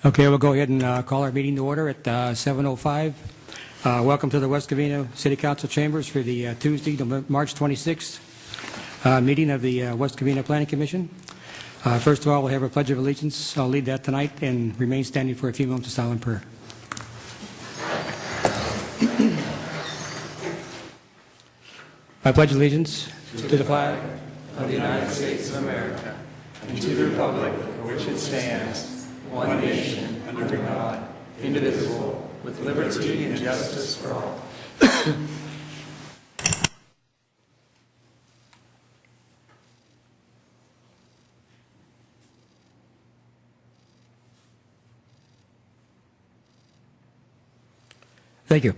Okay, we'll go ahead and call our meeting to order at 7:05. Welcome to the West Covina City Council Chambers for the Tuesday, March 26th meeting of the West Covina Planning Commission. First of all, we'll have a Pledge of Allegiance. I'll lead that tonight and remain standing for a few moments of silent prayer. I pledge allegiance to the flag of the United States of America and to the republic for which it stands, one nation, under God, indivisible, with liberty and justice for all. Thank you.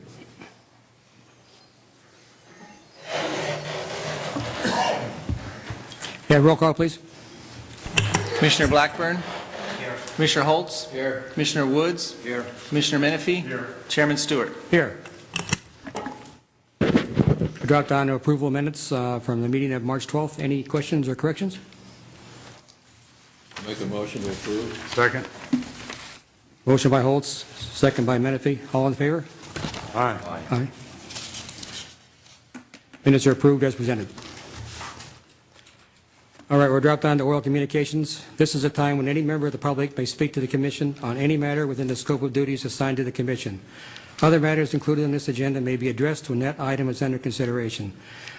Yeah, roll call, please. Commissioner Blackburn. Here. Commissioner Holtz. Here. Commissioner Woods. Here. Commissioner Menifee. Here. Chairman Stewart. Here. We dropped down to approval minutes from the meeting of March 12th. Any questions or corrections? Make a motion to approve. Second. Motion by Holtz, second by Menifee. All in favor? Aye. Aye. Minutes are approved as presented. All right, we're dropped down to oral communications. This is a time when any member of the public may speak to the Commission on any matter within the scope of duties assigned to the Commission. Other matters included in this agenda may be addressed when that item is under consideration.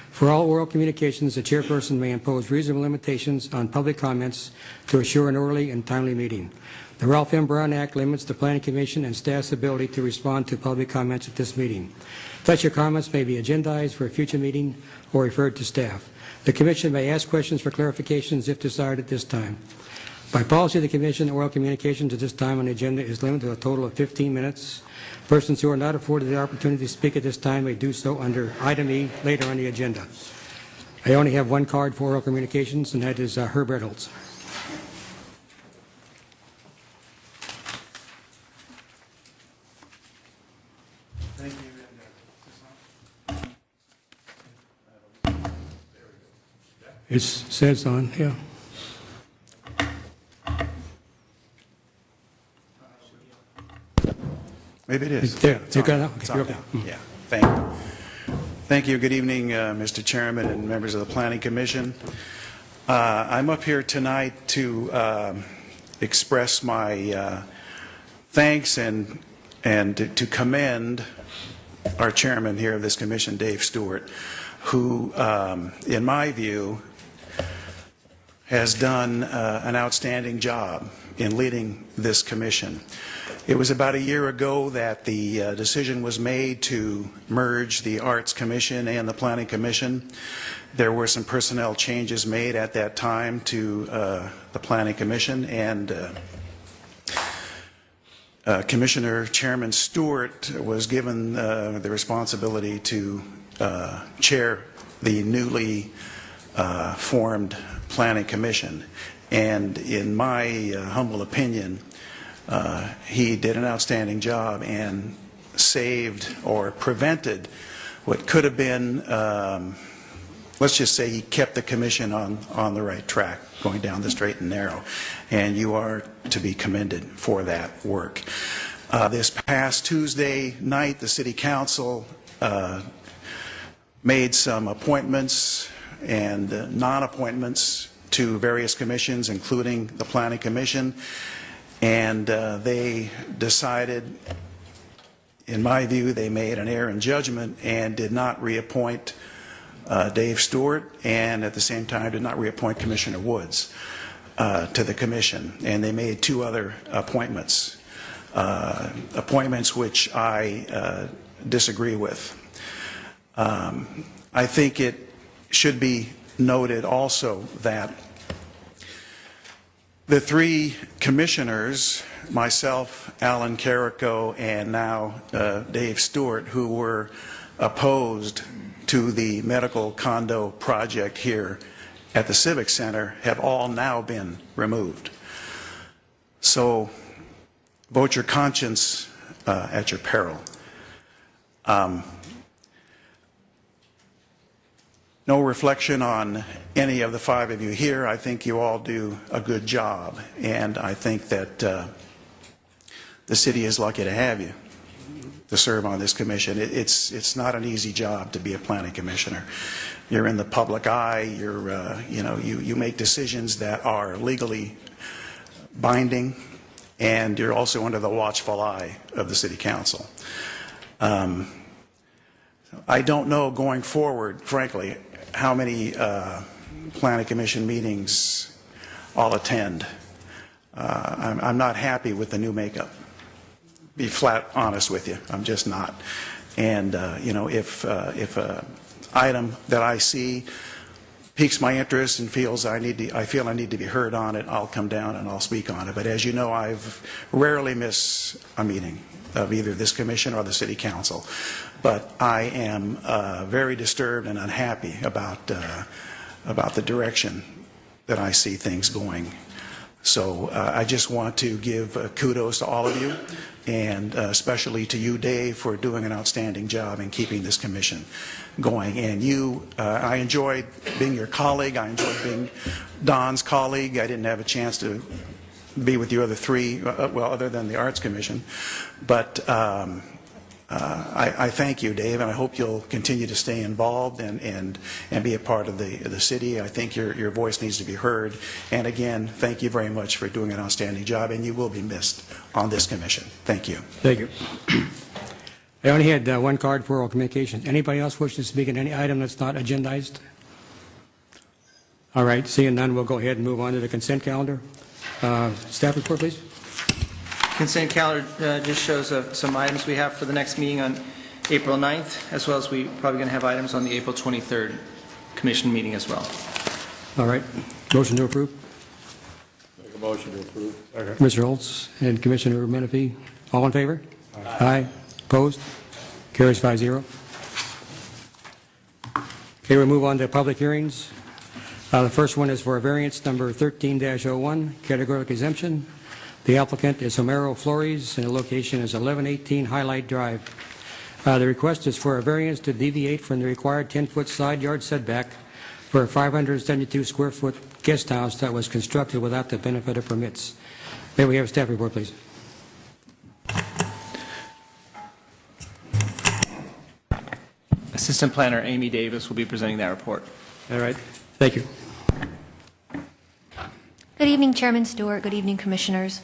For all oral communications, the chairperson may impose reasonable limitations on public comments to assure an orderly and timely meeting. The Ralph M. Brown Act limits the Planning Commission and staff's ability to respond to public comments at this meeting. Such comments may be agendized for a future meeting or referred to staff. The Commission may ask questions for clarifications if desired at this time. By policy of the Commission, oral communications at this time on the agenda is limited to a total of 15 minutes. Persons who are not afforded the opportunity to speak at this time may do so under item E later on the agenda. I only have one card for oral communications, and that is Herb Reynolds. Thank you. It says on, yeah. Maybe it is. There, you got it now? It's Okay, on you're now. okay. Yeah. Thank you. Thank you. Good evening, Mr. Chairman and members of the Planning Commission. I'm up here tonight to express my thanks and to commend our chairman here of this commission, Dave Stewart, who, in my view, has done an outstanding job in leading this commission. It was about a year ago that the decision was made to merge the Arts Commission and the Planning Commission. There were some personnel changes made at that time to the Planning Commission, and Commissioner Chairman Stewart was given the responsibility to chair the newly formed Planning Commission. And in my humble opinion, he did an outstanding job and saved or prevented what could have been, let's just say he kept the commission on the right track, going down the straight and narrow. And you are to be commended for that work. This past Tuesday night, the City Council made some appointments and non-appointments to various commissions, including the Planning Commission, and they decided, in my view, they made an error in judgment and did not reappoint Dave Stewart, and at the same time did not reappoint Commissioner Woods to the commission. And they made two other appointments, which I disagree with. I think it should be noted also that the three commissioners, myself, Alan Carrico, and now Dave Stewart, who were opposed to the medical condo project here at the Civic Center, have all now been removed. So vote your conscience at your peril. No reflection on any of the five of you here. I think you all do a good job, and I think that the city is lucky to have you to serve on this commission. It's not an easy job to be a planning commissioner. You're in the public eye. You make decisions that are legally binding, and you're also under the watchful eye of the city council. I don't know going forward, frankly, how many planning commission meetings I'll attend. I'm not happy with the new makeup. Be flat honest with you, I'm just not. And if a item that I see piques my interest and I feel I need to be heard on it, I'll come down and I'll speak on it. But as you know, I've rarely miss a meeting of either this commission or the city council. But I am very disturbed and unhappy about the direction that I see things going. So I just want to give kudos to all of you, and especially to you, Dave, for doing an outstanding job in keeping this commission going. And I enjoyed being your colleague. I enjoyed being Don's colleague. I didn't have a chance to be with you other three, other than the Arts Commission. But I thank you, Dave, and I hope you'll continue to stay involved and be a part of the city. I think your voice needs to be heard. And again, thank you very much for doing an outstanding job, and you will be missed on this commission. Thank you. Thank you. I only had one card for oral communications. Anybody else wish to speak on any item that's not agendized? All right, seeing none, we'll go ahead and move on to the consent calendar. Staff report, please. Consent calendar just shows some items we have for the next meeting on April 9th, as well as we probably going to have items on the April 23rd commission meeting as well. All right, motion to approve. Make a motion to approve. Mr. Holtz and Commissioner Menifee, all in favor? Aye. Opposed? Carries 5-0. Okay, we'll move on to public hearings. The first one is for a variance number 13-01, categorical exemption. The applicant is Homero Flores, and the location is 1118 Highlight Drive. The request is for a variance to deviate from the required 10-foot side yard setback for a 572-square-foot guest house that was constructed without the benefit of permits. May we have a staff report, please? Assistant Planner Amy Davis will be presenting that report. All right. Thank you. Good evening, Chairman Stewart. Good evening, Commissioners.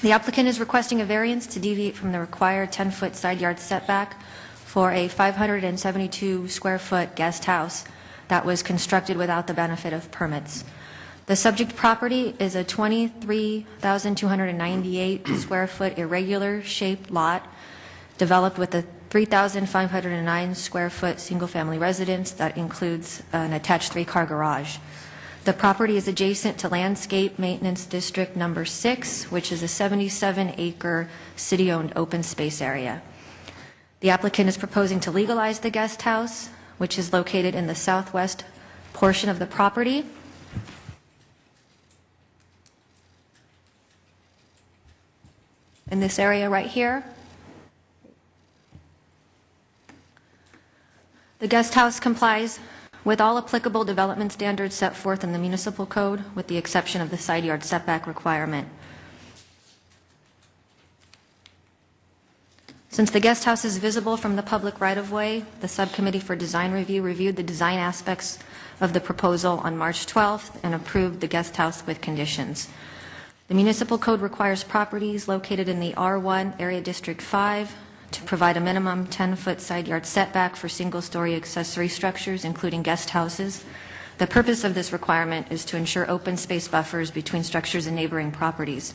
The applicant is requesting a variance to deviate from the required 10-foot side yard setback for a 572-square-foot guest house that was constructed without the benefit of permits. The subject property is a 23,298-square-foot irregular-shaped lot developed with a 3,509-square-foot single-family residence that includes an attached 3-car garage. The property is adjacent to Landscape Maintenance District Number 6, which is a 77-acre city-owned open space area. The applicant is proposing to legalize the guest house, which is located in the southwest portion of the property. In this area right here. The guest house complies with all applicable development standards set forth in the municipal code, with the exception of the side yard setback requirement. Since the guest house is visible from the public right-of-way, the Subcommittee for Design Review reviewed the design aspects of the proposal on March 12th and approved the guest house with conditions. The municipal code requires properties located in the R1 Area District 5 to provide a minimum 10-foot side yard setback for single-story accessory structures, including guest houses. The purpose of this requirement is to ensure open space buffers between structures and neighboring properties.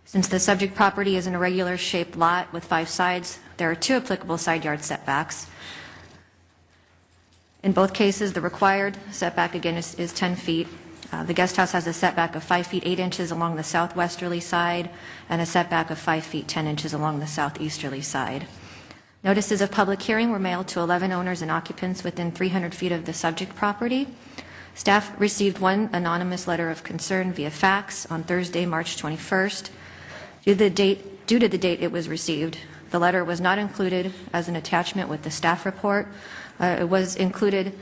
Since the subject property is an irregular-shaped lot with 5 sides, there are 2 applicable side yard setbacks. In both cases, the required setback, again, is 10 feet. The guest house has a setback of 5 feet 8 inches along the southwesterly side and a setback of 5 feet 10 inches along the southeasterly side. Notices of public hearing were mailed to 11 owners and occupants within 300 feet of the subject property. Staff received 1 anonymous letter of concern via fax on Thursday, March 21st. Due to the date it was received, the letter was not included as an attachment with the staff report. It was included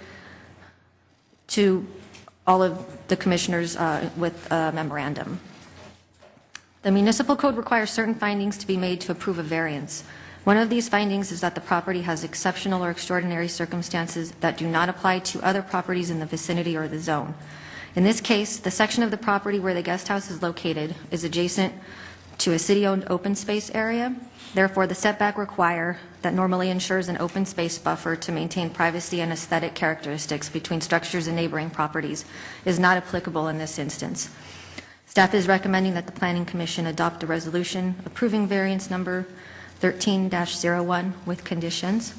to all of the commissioners with a memorandum. The municipal code requires certain findings to be made to approve a variance. One of these findings is that the property has exceptional or extraordinary circumstances that do not apply to other properties in the vicinity or the zone. In this case, the section of the property where the guest house is located is adjacent to a city-owned open space area. Therefore, the setback require that normally ensures an open space buffer to maintain privacy and aesthetic characteristics between structures and neighboring properties is not applicable in this instance. Staff is recommending that the Planning Commission adopt a resolution approving variance number 13-01 with conditions.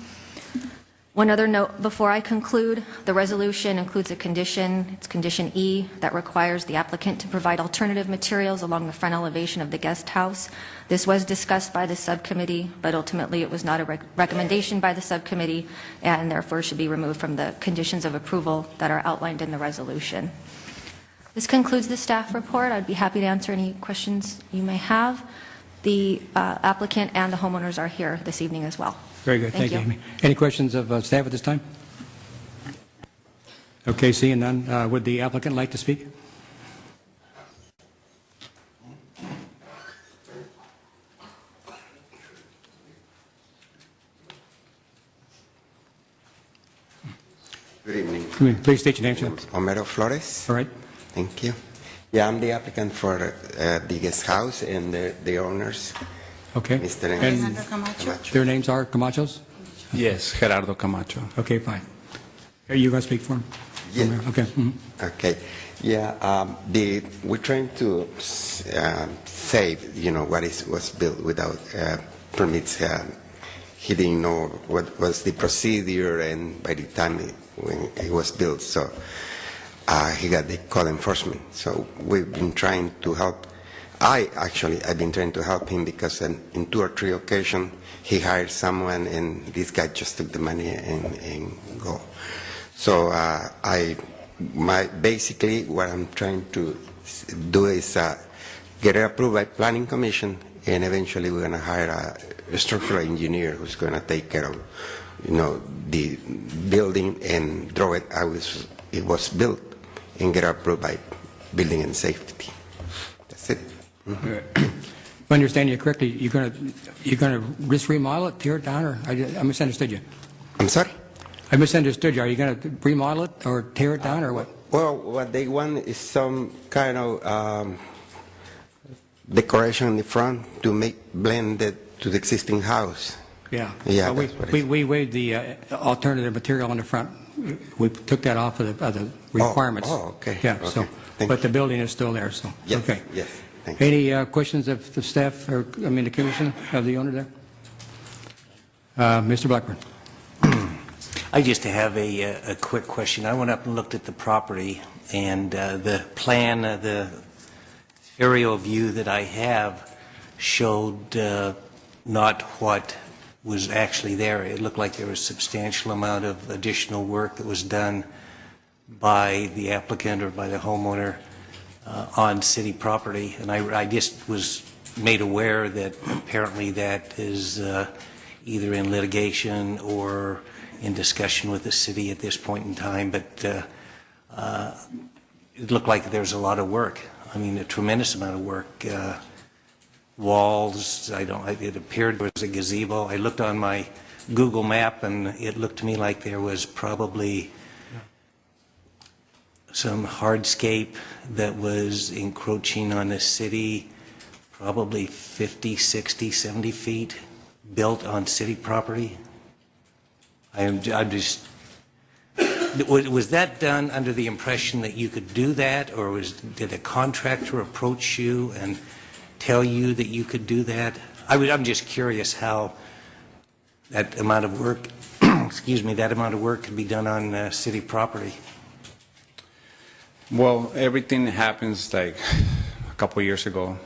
One other note before I conclude, the resolution includes a condition, it's condition E, that requires the applicant to provide alternative materials along the front elevation of the guest house. This was discussed by the subcommittee, but ultimately it was not a recommendation by the subcommittee and therefore should be removed from the conditions of approval that are outlined in the resolution. This concludes the staff report. I'd be happy to answer any questions you may have. The applicant and the homeowners are here this evening as well. Very good. Thank you, you. Amy. Any questions of staff at this time? Okay, seeing none, would the applicant like to speak? Good evening. Please state your name, sir. Homero Flores. All right. Thank you. Yeah, I'm the applicant for the guest house and the owners, Okay. Mr. And Camacho. their names are Camachos? Yes, Gerardo Camacho. Okay, fine. Are you going to speak for him? Yeah. Okay. Okay. Yeah, we're trying to save, what was built without permits. He didn't know what was the procedure, and by the time when it was built, so he got the code enforcement. So we've been trying to help. I've been trying to help him because in 2 or 3 occasions he hired someone and this guy just took the money and go. So basically what I'm trying to do is get it approved by Planning Commission, and eventually we're going to hire a structural engineer who's going to take care of, the building and draw it how it was built and get approved by Building and Safety. That's it. If I understand you correctly, you're going to just remodel it, tear it down, or I misunderstood you? I'm sorry? I misunderstood you. Are you going to remodel it or tear it down, or what? Well, what they want is some kind of decoration in the front to blend it to the existing house. Yeah. Yeah, Well, that's what we waived the alternative material on the front. We took that off of the requirements. Oh, okay. Yeah. Okay. So, Thank but you. the building is still there. So. Yes, Okay. yes. Thank you. Any questions of the staff or the commission of the owner there? Mr. Blackburn. I just have a quick question. I went up and looked at the property, and the plan, the aerial view that I have showed not what was actually there. It looked like there was a substantial amount of additional work that was done by the applicant or by the homeowner on city property, and I just was made aware that apparently that is either in litigation or in discussion with the city at this point in time, but it looked like there's a lot of work. I mean, a tremendous amount of work. Walls, it appeared there was a gazebo. I looked on my Google map and it looked to me like there was probably some hardscape that was encroaching on the city, probably 50, 60, 70 feet built on city property. I'm just, was that done under the impression that you could do that, or did a contractor approach you and tell you that you could do that? I'm just curious how that amount of work, that amount of work could be done on city property. Well, everything happens like a couple of years ago,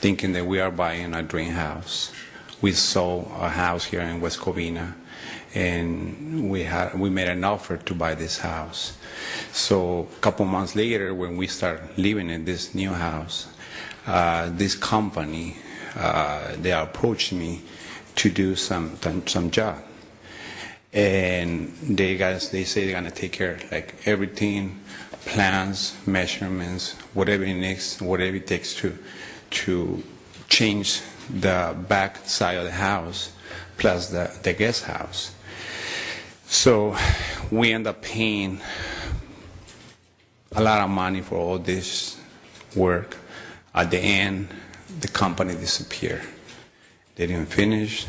thinking that we are buying a dream house. We saw a house here in West Covina, and we made an offer to buy this house. So a couple months later, when we start living in this new house, this company, they approached me to do some job. And they say they're going to take care of like everything plans, measurements, whatever it needs, whatever it takes to change the back side of the house, plus the guest house. So we end up paying a lot of money for all this work. At the end, the company disappeared. They didn't finish.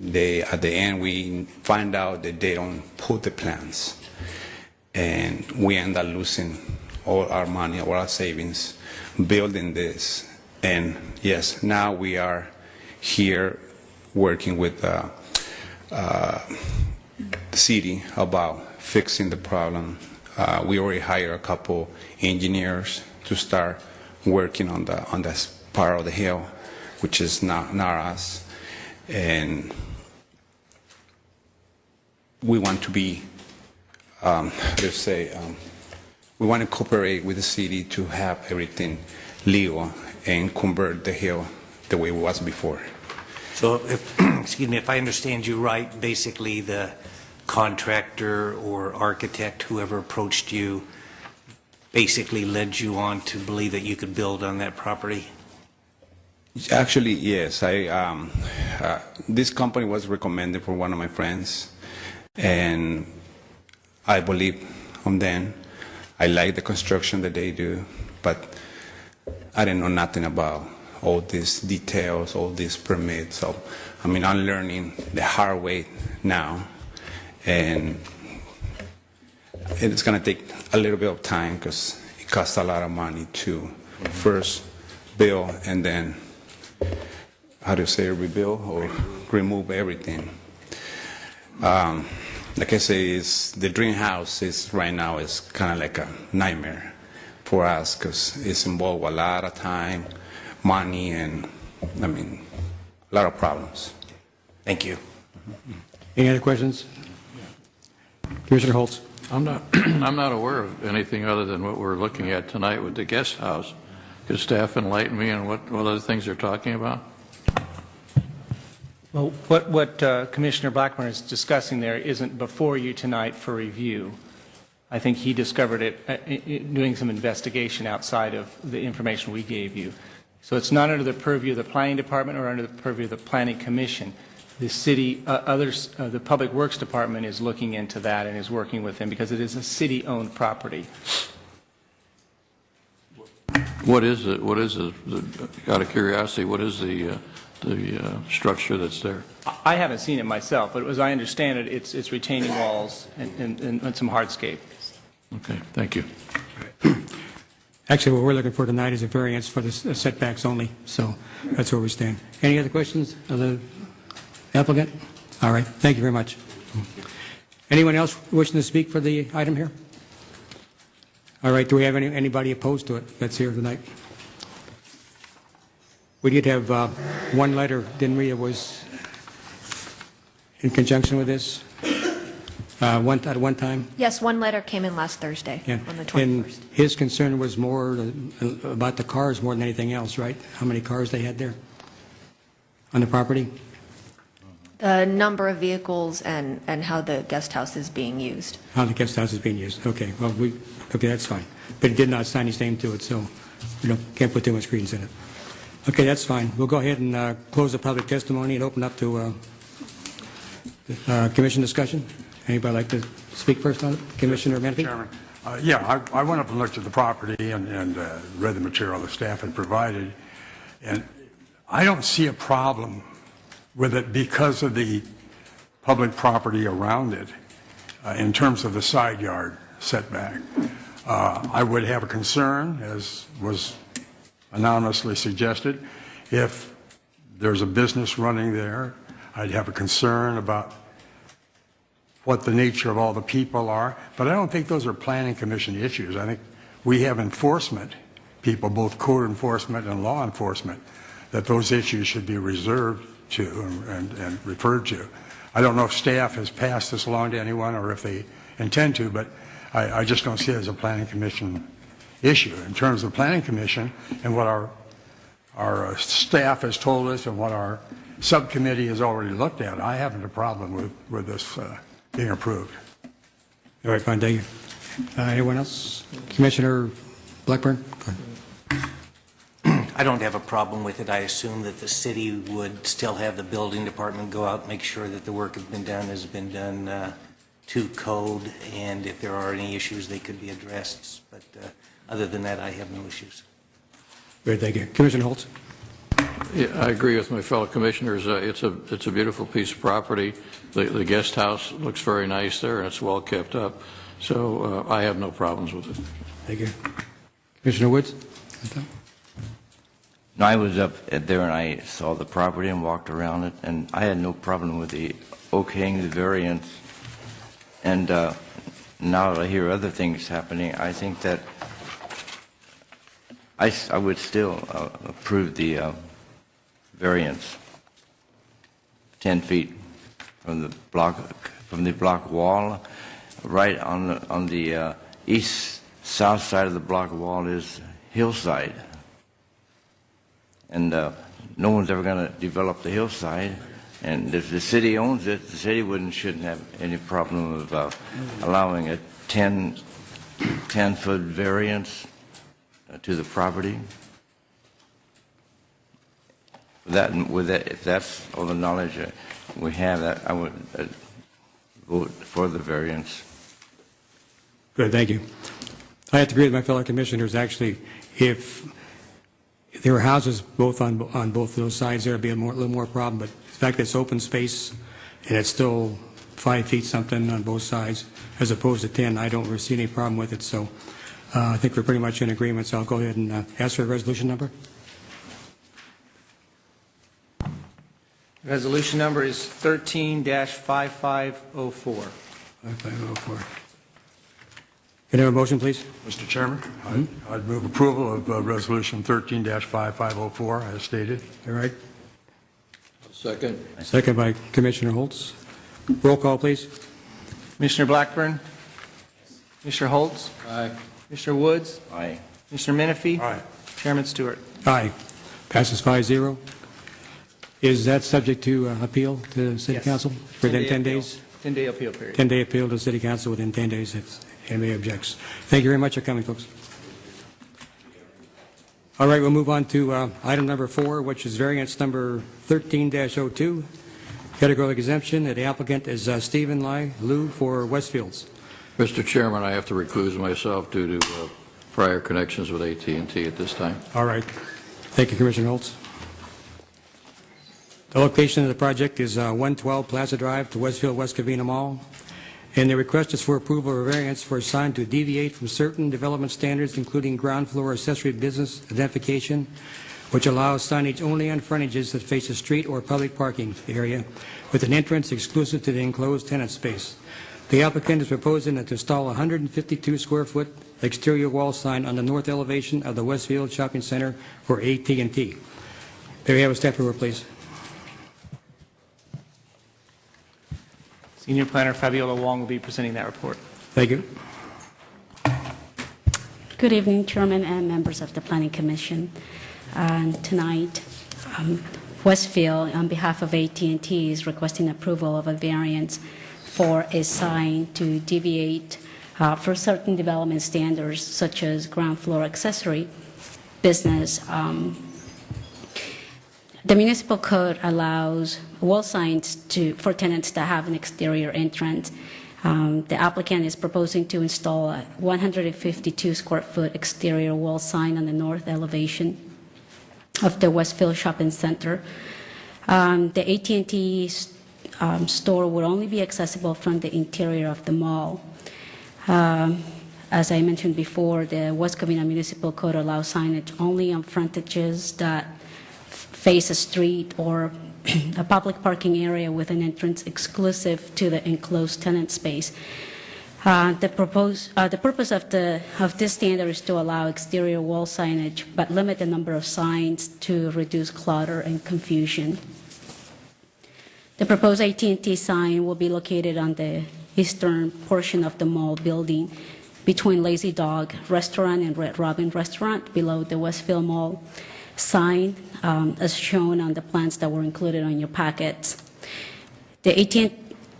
At the end, we find out that they don't put the plans. And we end up losing all our money, all our savings, building this. And yes, now we are here working with the city about fixing the problem. We already hired a couple engineers to start working on this part of the hill, which is not us. And we want to be, we want to cooperate with the city to have everything legal and convert the hill the way it was before. So, excuse me, if I understand you right, basically the contractor or architect, whoever approached you, basically led you on to believe that you could build on that property? Actually, yes. This company was recommended for one of my friends, and I believe on them. I like the construction that they do, but I didn't know nothing about all these details, all these permits. So, I mean, I'm learning the hard way now, and it's going to take a little bit of time because it costs a lot of money to first build and then, how do you say, rebuild or remove everything. Like I say, the dream house right now is kind of like a nightmare for us because it's involved a lot of time, money, and, I mean, a lot of problems. Thank you. Any other questions? Commissioner Holtz. I'm not aware of anything other than what we're looking at tonight with the guest house. Could staff enlighten me on what other things they're talking about? Well, what Commissioner Blackburn is discussing there isn't before you tonight for review. I think he discovered it doing some investigation outside of the information we gave you. So it's not under the purview of the Planning Department or under the purview of the Planning Commission. The city, the Public Works Department is looking into that and is working with them because it is a city-owned property. What is it? Out of curiosity, what is the structure that's there? I haven't seen it myself, but as I understand it, it's retaining walls and some hardscape. Okay, thank you. Actually, what we're looking for tonight is a variance for the setbacks only, so that's where we stand. Any other questions of the applicant? All right, thank you very much. Anyone else wishing to speak for the item here? All right, do we have anybody opposed to it that's here tonight? We did have one letter, didn't we, it was in conjunction with this at one time? Yes, one letter came in last Thursday Yeah. on the And 21st. his concern was more about the cars more than anything else, right? How many cars they had there on the property? The number of vehicles and how the guest house is being used. How the guest house is being used. Okay, well, okay, that's fine. But he did not sign his name to it, so we can't put too much credence in it. Okay, that's fine. We'll go ahead and close the public testimony and open up to commission discussion. Anybody like to speak first on it? Commissioner Menifee? Chairman, I went up and looked at the property and read the material the staff had provided, and I don't see a problem with it because of the public property around it in terms of the side yard setback. I would have a concern, as was anonymously suggested, if there's a business running there. I'd have a concern about what the nature of all the people are, but I don't think those are planning commission issues. I think we have enforcement people, both code enforcement and law enforcement, that those issues should be reserved to and referred to. I don't know if staff has passed this along to anyone or if they intend to, but I just don't see it as a planning commission issue. In terms of planning commission and what our staff has told us and what our subcommittee has already looked at, I haven't a problem with this being approved. All right, fine, thank you. Anyone else? Commissioner Blackburn? Go ahead. I don't have a problem with it. I assume that the city would still have the building department go out and make sure that the work has been done to code, and if there are any issues, they could be addressed. But other than that, I have no issues. Great, thank you. Commissioner Holtz? Yeah, I agree with my fellow commissioners. It's a beautiful piece of property. The guest house looks very nice there, and it's well kept up. So I have no problems with it. Thank you. Commissioner Woods? No, I was up there and I saw the property and walked around it, and I had no problem with the okaying the variance. And now that I hear other things happening, I think that I would still approve the variance, 10 feet from the block wall. Right on the east-south side of the block wall is hillside. And no one's ever going to develop the hillside. And if the city owns it, the city shouldn't have any problem of allowing a 10-foot variance to the property. If that's all the knowledge we have, I would vote for the variance. Good, thank you. I have to agree with my fellow commissioners. Actually, if there were houses both on both of those sides, there would be a little more problem. But the fact that it's open space and it's still 5 feet something on both sides, as opposed to 10, I don't really see any problem with it. So I think we're pretty much in agreement. So I'll go ahead and ask for the resolution number. Resolution number is 13-5504. 5504. Can I have a motion, please? Mr. Chairman, I'd move approval of Resolution 13-5504 as stated. All right. Second. Second by Commissioner Holtz. Roll call, please. Commissioner Blackburn? Commissioner Holtz? Aye. Commissioner Woods? Aye. Commissioner Menifee? Aye. Chairman Stewart? Aye. Passes 5-0. Is that subject to appeal to the City Yes. Council within 10 days? 10-day appeal period. 10-day appeal to the City Council within 10 days if anybody objects. Thank you very much for coming, folks. All right, we'll move on to item number 4, which is variance number 13-02, categorical exemption. The applicant is Stephen Liu for Westfields. Mr. Chairman, I have to recluse myself due to prior connections with AT&T at this time. All right. Thank you, Commissioner Holtz. The location of the project is 112 Plaza Drive to Westfield West Covina Mall. And the request is for approval of a variance for a sign to deviate from certain development standards, including ground floor accessory business identification, which allows signage only on frontages that face a street or public parking area, with an entrance exclusive to the enclosed tenant space. The applicant is proposing to install a 152-square-foot exterior wall sign on the north elevation of the Westfield Shopping Center for AT&T. May we have a staff report, please? Senior Planner Fabiola Wong will be presenting that report. Thank you. Good evening, Chairman and members of the Planning Commission. Tonight, Westfield, on behalf of AT&T, is requesting approval of a variance for a sign to deviate for certain development standards, such as ground floor accessory business. The municipal code allows wall signs for tenants that have an exterior entrance. The applicant is proposing to install a 152-square-foot exterior wall sign on the north elevation of the Westfield Shopping Center. The AT&T store will only be accessible from the interior of the mall. As I mentioned before, the West Covina Municipal Code allows signage only on frontages that face a street or a public parking area with an entrance exclusive to the enclosed tenant space. The purpose of this standard is to allow exterior wall signage, but limit the number of signs to reduce clutter and confusion. The proposed AT&T sign will be located on the eastern portion of the mall building between Lazy Dog Restaurant and Red Robin Restaurant below the Westfield Mall sign, as shown on the plans that were included on your packets. The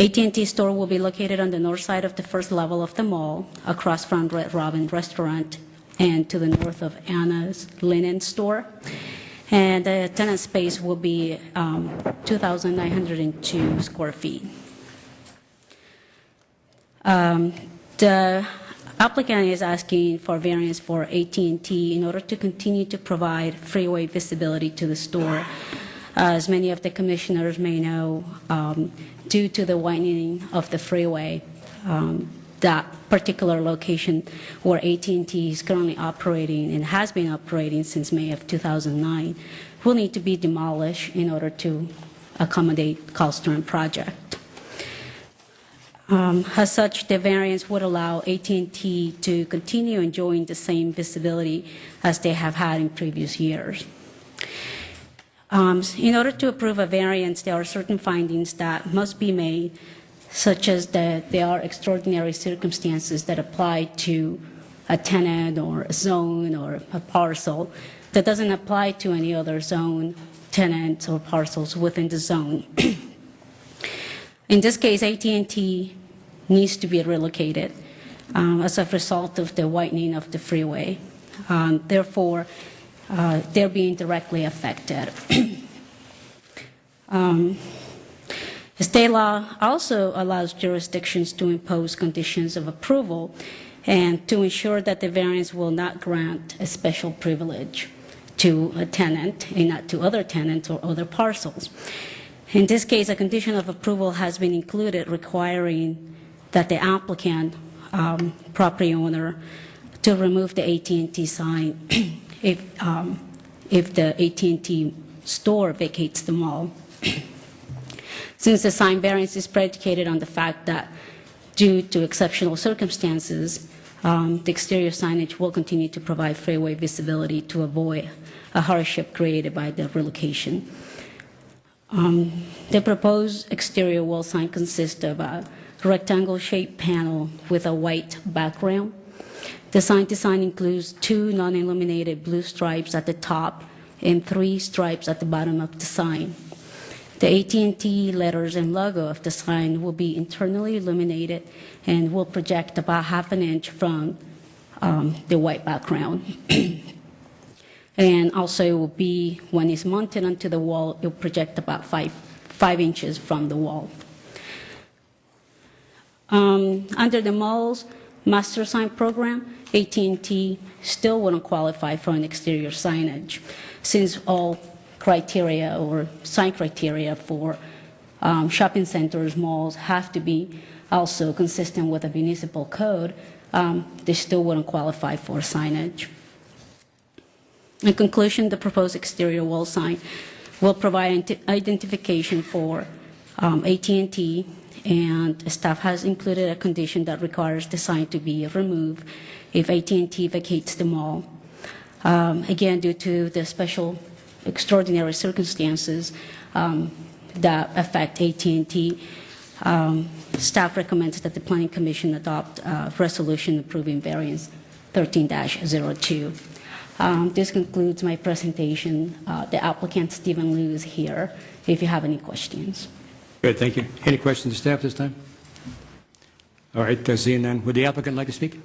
AT&T store will be located on the north side of the first level of the mall, across from Red Robin Restaurant and to the north of Anna's Linen Store. And the tenant space will be 2,902 square feet. The applicant is asking for variance for AT&T in order to continue to provide freeway visibility to the store. As many of the commissioners may know, due to the widening of the freeway, that particular location where AT&T is currently operating and has been operating since May of 2009 will need to be demolished in order to accommodate Carlstrom project. As such, the variance would allow AT&T to continue enjoying the same visibility as they have had in previous years. In order to approve a variance, there are certain findings that must be made, such as that there are extraordinary circumstances that apply to a tenant or a zone or a parcel that doesn't apply to any other zone, tenants, or parcels within the zone. In this case, AT&T needs to be relocated as a result of the widening of the freeway. Therefore, they're being directly affected. State law also allows jurisdictions to impose conditions of approval and to ensure that the variance will not grant a special privilege to a tenant and not to other tenants or other parcels. In this case, a condition of approval has been included requiring that the applicant, property owner, to remove the AT&T sign if the AT&T store vacates the mall. Since the sign variance is predicated on the fact that due to exceptional circumstances, the exterior signage will continue to provide freeway visibility to avoid a hardship created by the relocation. The proposed exterior wall sign consists of a rectangle-shaped panel with a white background. The sign design includes 2 non-illuminated blue stripes at the top and 3 stripes at the bottom of the sign. The AT&T letters and logo of the sign will be internally illuminated and will project about ½ an inch from the white background. And also it will be, when it's mounted onto the wall, it will project about 5 inches from the wall. Under the mall's master sign program, AT&T still wouldn't qualify for an exterior signage, since all criteria or sign criteria for shopping centers, malls have to be also consistent with the municipal code. They still wouldn't qualify for signage. In conclusion, the proposed exterior wall sign will provide identification for AT&T, and staff has included a condition that requires the sign to be removed if AT&T vacates the mall. Again, due to the special extraordinary circumstances that affect AT&T, staff recommends that the Planning Commission adopt a resolution approving variance 13-02. This concludes my presentation. The applicant, Stephen Liu, is here if you have any questions. Good, thank you. Any questions to staff this time? All right, seeing none. Would the applicant like to speak?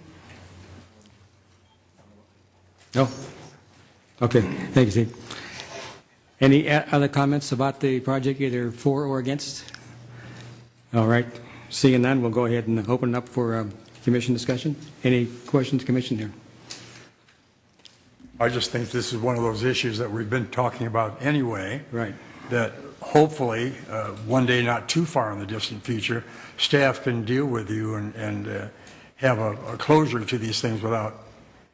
No? Okay, thank you, Steve. Any other comments about the project, either for or against? All right, seeing none, we'll go ahead and open it up for commission discussion. Any questions, commission here? I just think this is one of those issues that we've been talking about anyway. Right. That hopefully, one day not too far in the distant future, staff can deal with you and have a closure to these things without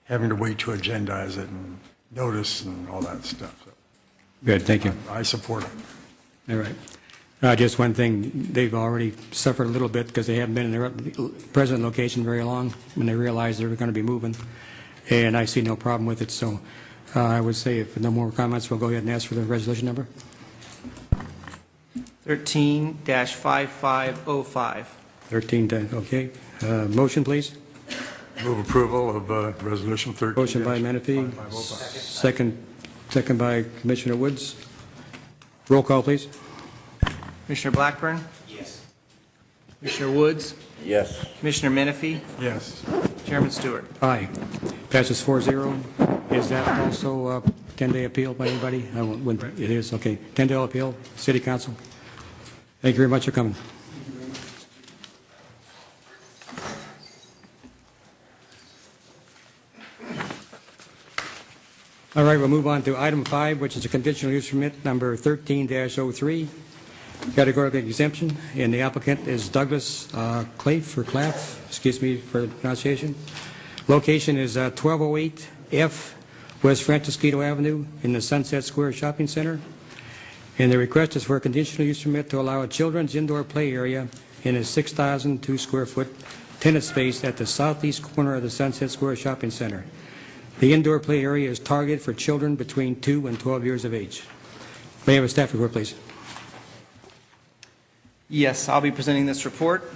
having to wait to agendize it and notice and all that stuff. So Good, thank you. I support it. All right. Just one thing, they've already suffered a little bit because they haven't been in their present location very long when they realized they were going to be moving, and I see no problem with it. So I would say if no more comments, we'll go ahead and ask for the resolution number. 13-5505. 13, okay. Motion, please. Move approval of resolution 13. Motion by Menifee, second by Commissioner Woods. Roll call, please. Commissioner Blackburn? Yes. Commissioner Woods, Yes. Commissioner Menifee, Yes. Chairman Stewart. Aye. Passes 4-0. Is that also a 10-day appeal by anybody? It is, okay. 10-day appeal, City Council. Thank you very much for coming. All right, we'll move on to item 5, which is a conditional use permit number 13-03, categorical exemption, and the applicant is Douglas Claff, excuse me for the pronunciation. Location is 1208 F West Francisquito Avenue in the Sunset Square Shopping Center, and the request is for a conditional use permit to allow a children's indoor play area in a 6,002 square foot tenant space at the southeast corner of the Sunset Square Shopping Center. The indoor play area is targeted for children between 2 and 12 years of age. May I have a staff report, please? Yes, I'll be presenting this report.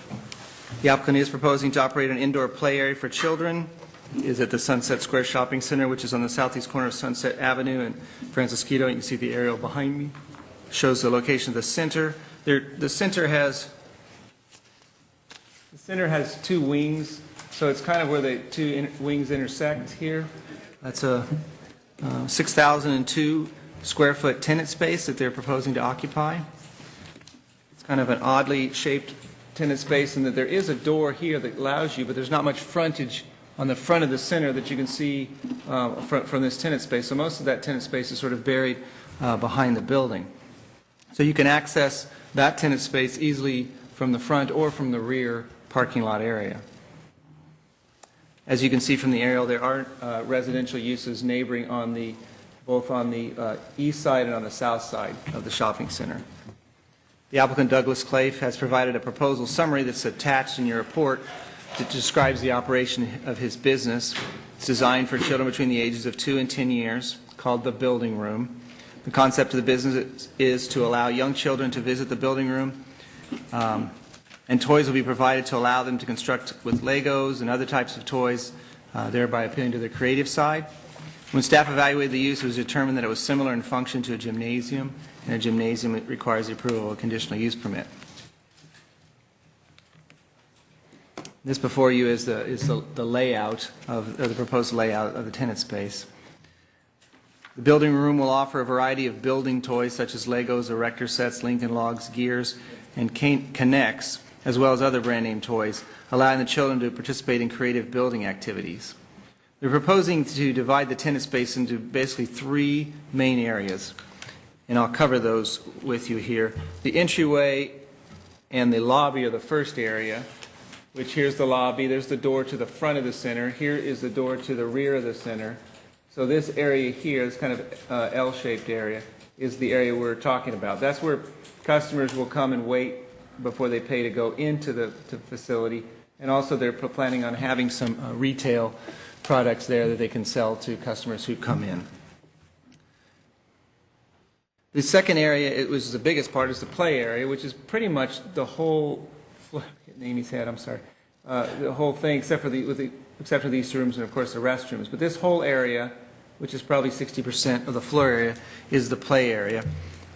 The applicant is proposing to operate an indoor play area for children. It is at the Sunset Square Shopping Center, which is on the southeast corner of Sunset Avenue and Francisquito. You can see the aerial behind me. Shows the location of the center. The center has two wings, so it's kind of where the two wings intersect here. That's a 6,002 square foot tenant space that they're proposing to occupy. It's kind of an oddly shaped tenant space in that there is a door here that allows you, but there's not much frontage on the front of the center that you can see from this tenant space. So most of that tenant space is sort of buried behind the building. So you can access that tenant space easily from the front or from the rear parking lot area. As you can see from the aerial, there are residential uses neighboring both on the east side and on the south side of the shopping center. The applicant, Douglas Claff, has provided a proposal summary that's attached in your report that describes the operation of his business. It's designed for children between the ages of 2 and 10 years, called the Building Room. The concept of the business is to allow young children to visit the building room, and toys will be provided to allow them to construct with Legos and other types of toys, thereby appealing to their creative side. When staff evaluated the use, it was determined that it was similar in function to a gymnasium, and a gymnasium requires the approval of a conditional use permit. This before you is the layout of the proposed layout of the tenant space. The building room will offer a variety of building toys such as Legos, erector sets, Lincoln Logs, gears, and Connects, as well as other brand name toys, allowing the children to participate in creative building activities. They're proposing to divide the tenant space into basically 3 main areas, and I'll cover those with you here. The entryway and the lobby are the first area, which here's the lobby. There's the door to the front of the center. Here is the door to the rear of the center. So this area here, this kind of L-shaped area, is the area we're talking about. That's where customers will come and wait before they pay to go into the facility. And also they're planning on having some retail products there that they can sell to customers who come in. The second area, it was the biggest part, is the play area, which is pretty much the whole, getting Amy's head, I'm sorry, the whole thing except for these rooms and of course the restrooms. But this whole area, which is probably 60% of the floor area, is the play area.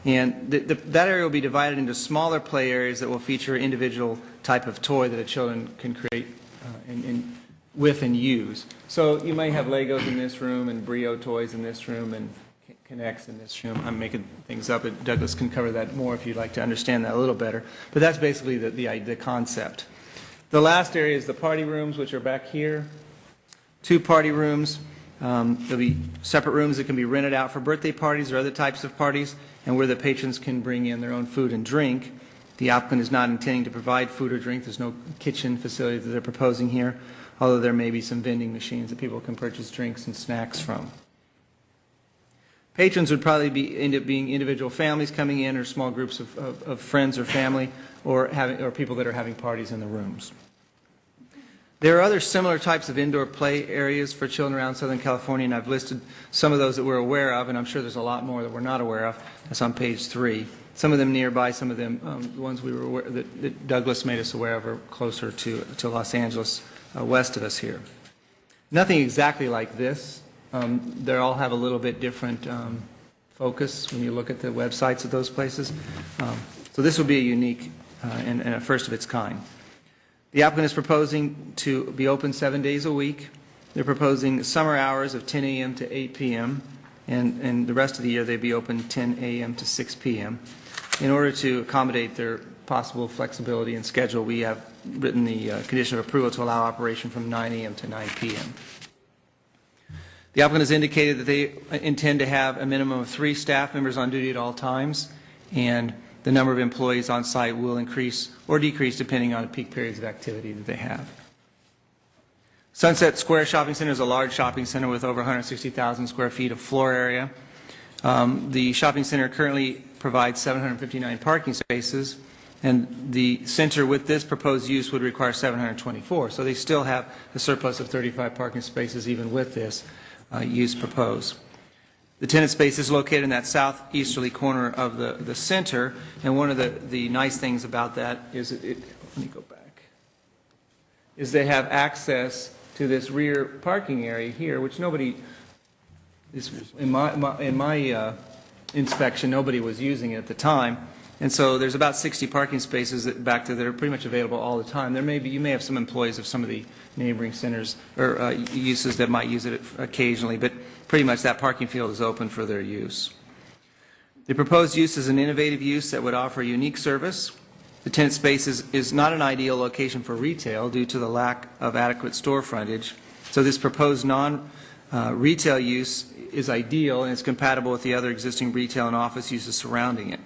And that area will be divided into smaller play areas that will feature individual type of toy that a children can create with and use. So you may have Legos in this room and Brio toys in this room and Connects in this room. I'm making things up, but Douglas can cover that more if you'd like to understand that a little better. But that's basically the concept. The last area is the party rooms, which are back here. 2 party rooms. There'll be separate rooms that can be rented out for birthday parties or other types of parties, and where the patrons can bring in their own food and drink. The applicant is not intending to provide food or drink. There's no kitchen facility that they're proposing here, although there may be some vending machines that people can purchase drinks and snacks from. Patrons would probably end up being individual families coming in, or small groups of friends or family, or people that are having parties in the rooms. There are other similar types of indoor play areas for children around Southern California, and I've listed some of those that we're aware of, and I'm sure there's a lot more that we're not aware of. That's on page 3. Some of them nearby, some of them, the ones we were aware, that Douglas made us aware of, are closer to Los Angeles, west of us here. Nothing exactly like this. They all have a little bit different focus when you look at the websites of those places. So this will be a unique and a first of its kind. The applicant is proposing to be open 7 days a week. They're proposing summer hours of 10 a.m. to 8 p.m., and the rest of the year they'd be open 10 a.m. to 6 p.m. In order to accommodate their possible flexibility and schedule, we have written the condition of approval to allow operation from 9 a.m. to 9 p.m. The applicant has indicated that they intend to have a minimum of 3 staff members on duty at all times, and the number of employees on site will increase or decrease depending on the peak periods of activity that they have. Sunset Square Shopping Center is a large shopping center with over 160,000 square feet of floor area. The shopping center currently provides 759 parking spaces, and the center with this proposed use would require 724. So they still have a surplus of 35 parking spaces even with this use proposed. The tenant space is located in that southeasterly corner of the center, and one of the nice things about that is, let me go back, is they have access to this rear parking area here, which nobody is, in my inspection, nobody was using it at the time. And so there's about 60 parking spaces back there that are pretty much available all the time. You may have some employees of some of the neighboring centers or uses that might use it occasionally, but pretty much that parking field is open for their use. The proposed use is an innovative use that would offer a unique service. The tenant space is not an ideal location for retail due to the lack of adequate store frontage. So this proposed non-retail use is ideal and it's compatible with the other existing retail and office uses surrounding it.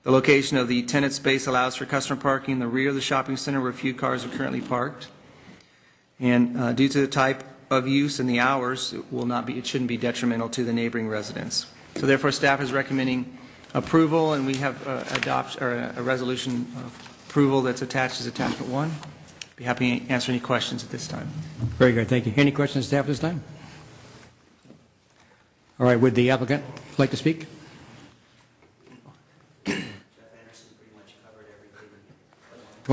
The location of the tenant space allows for customer parking in the rear of the shopping center where few cars are currently parked. And due to the type of use and the hours, it shouldn't be detrimental to the neighboring residents. So therefore, staff is recommending approval, and we have a resolution of approval that's attached as attachment 1. Be happy to answer any questions at this time. Very good, thank you. Any questions, staff, this time? All right, would the applicant like to speak? Come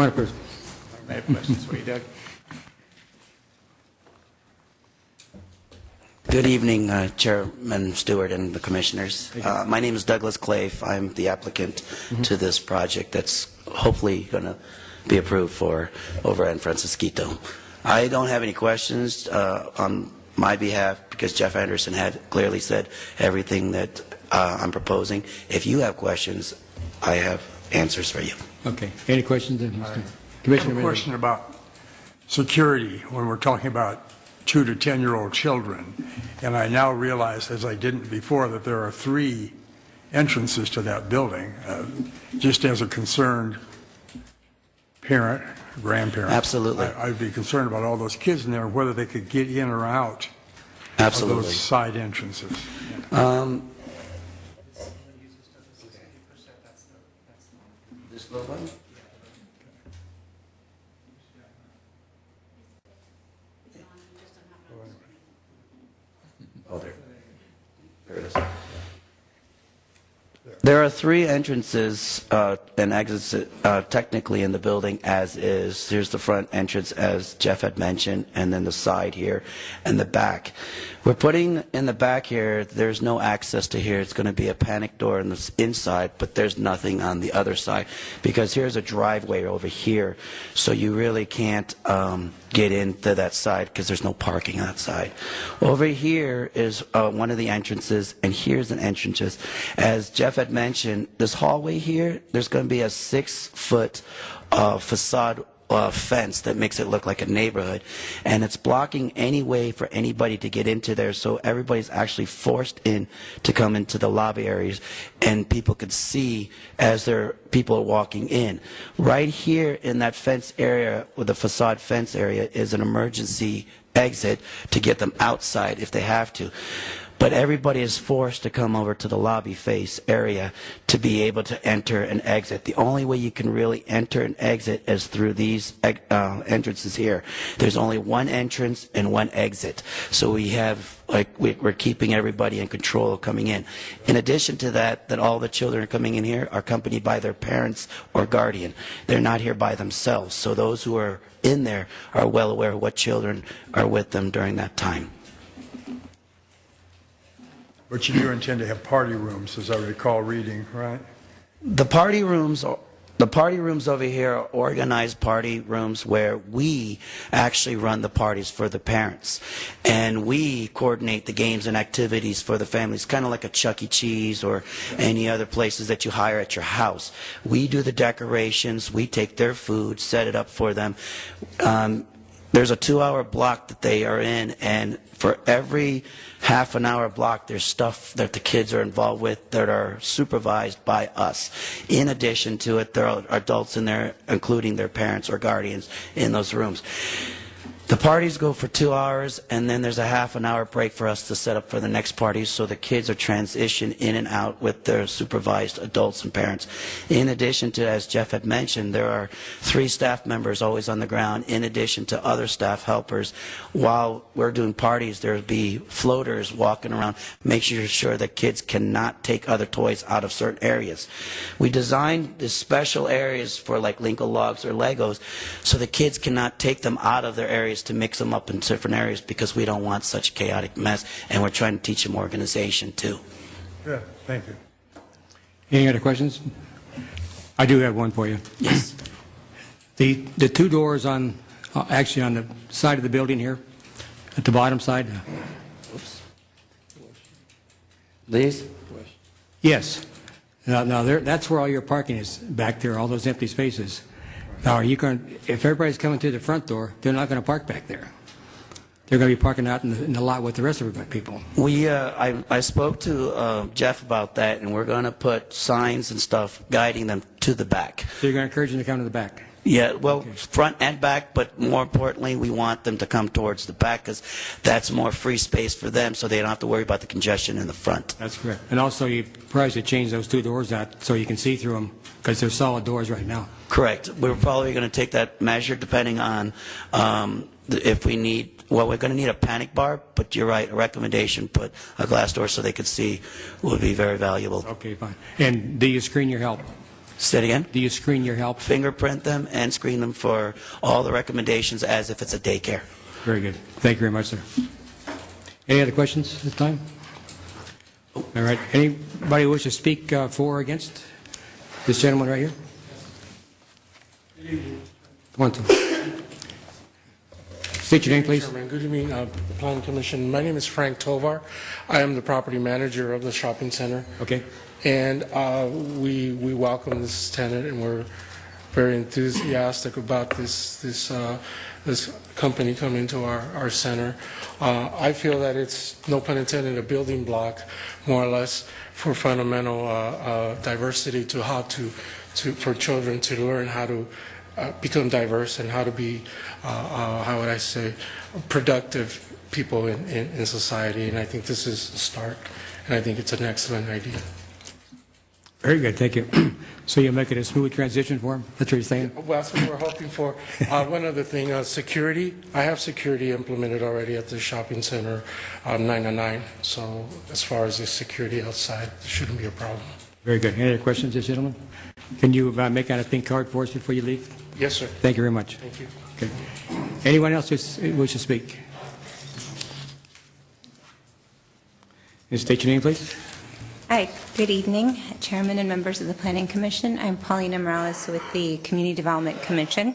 on up, please. I have questions for you, Doug. Good evening, Chairman Stewart and the commissioners. My name is Douglas Clave. I'm the applicant to this project that's hopefully going to be approved for over in Francisquito. I don't have any questions on my behalf because Jeff Anderson had clearly said everything that I'm proposing. If you have questions, I have answers for you. Okay. Any questions? I Commissioner have a question about security when we're talking about 2 to 10-year-old children. And I now realize, as I didn't before, that there are 3 entrances to that building. Just as a concerned parent, grandparent. Absolutely. I'd be concerned about all those kids in there, whether they could get in or out Absolutely. of those side entrances. This little one? Oh, there it is. There are 3 entrances and exits technically in the building as is. Here's the front entrance, as Jeff had mentioned, and then the side here and the back. We're putting in the back here, there's no access to here. It's going to be a panic door on the inside, but there's nothing on the other side because here's a driveway over here, so you really can't get into that side because there's no parking on that side. Over here is one of the entrances, and here's an entrance. As Jeff had mentioned, this hallway here, there's going to be a 6-foot facade fence that makes it look like a neighborhood, and it's blocking any way for anybody to get into there, so everybody's actually forced in to come into the lobby areas, and people could see as people are walking in. Right here in that fence area, with the facade fence area, is an emergency exit to get them outside if they have to. But everybody is forced to come over to the lobby face area to be able to enter and exit. The only way you can really enter and exit is through these entrances here. There's only one entrance and one exit. So we have, we're keeping everybody in control of coming in. In addition to that all the children coming in here are accompanied by their parents or guardian. They're not here by themselves. So those who are in there are well aware of what children are with them during that time. But you do intend to have party rooms, as I recall reading, right? The party rooms The party rooms over here are organized party rooms where we actually run the parties for the parents. And we coordinate the games and activities for the families, kind of like a Chuck E. Cheese or any other places that you hire at your house. We do the decorations, we take their food, set it up for them. There's a 2-hour block that they are in, and for every half an hour block, there's stuff that the kids are involved with that are supervised by us. In addition to it, there are adults in there, including their parents or guardians, in those rooms. The parties go for 2 hours, and then there's a half an hour break for us to set up for the next parties, so the kids are transitioned in and out with their supervised adults and parents. In addition to, as Jeff had mentioned, there are 3 staff members always on the ground, in addition to other staff helpers. While we're doing parties, there'll be floaters walking around, making sure that kids cannot take other toys out of certain areas. We designed the special areas for like Lincoln Logs or Legos, so the kids cannot take them out of their areas to mix them up in different areas, because we don't want such chaotic mess, and we're trying to teach them organization too. Good, thank you. Any other questions? I do have one for you. Yes. The 2 doors on, actually on the side of the building here, at the bottom side. These? Yes. Now that's where all your parking is, back there, all those empty spaces. Now, are you going? If everybody's coming through the front door, they're not going to park back there. They're going to be parking out in the lot with the rest of the people. I spoke to Jeff about that, and we're going to put signs and stuff guiding them to the back. So you're going to encourage them to come to the back. Yeah, well, front and back, but more importantly, we want them to come towards the back, because that's more free space for them, so they don't have to worry about the congestion in the front. That's correct. And also, you probably should change those 2 doors out so you can see through them, because they're solid doors right now. Correct. We're probably going to take that measure depending on if we need, well, we're going to need a panic bar, but you're right, a recommendation, put a glass door so they could see would be very valuable. Okay, fine. And do you screen your help? Say it again? Do you screen your help? Fingerprint them and screen them for all the recommendations as if it's a daycare. Very good. Thank you very much, sir. Any other questions at this time? All right. Anybody wish to speak for or against this gentleman right here? One, two. State your name, please. Chairman, good evening, Planning Commission. My name is Frank Tovar. I am the property manager of the shopping center. Okay. And we welcome this tenant, and we're very enthusiastic about this company coming to our center. I feel that it's, no pun intended, a building block, more or less, for fundamental diversity, to how for children to learn how to become diverse and how to be, how would I say, productive people in society. And I think this is a start, and I think it's an excellent idea. Very good, thank you. So you'll make it a smooth transition for him? That's what you're saying? Well, that's what we're hoping for. One other thing, security. I have security implemented already at the shopping center, 9 to 9. So as far as the security outside, there shouldn't be a problem. Very good. Any other questions, this gentleman? Can you make out a pink card for us before you leave? Yes, sir. Thank you very much. Thank you. Okay. Anyone else who wishes to speak? State your name, please. Hi, good evening, Chairman and members of the Planning Commission. I'm Paulina Morales with the Community Development Commission.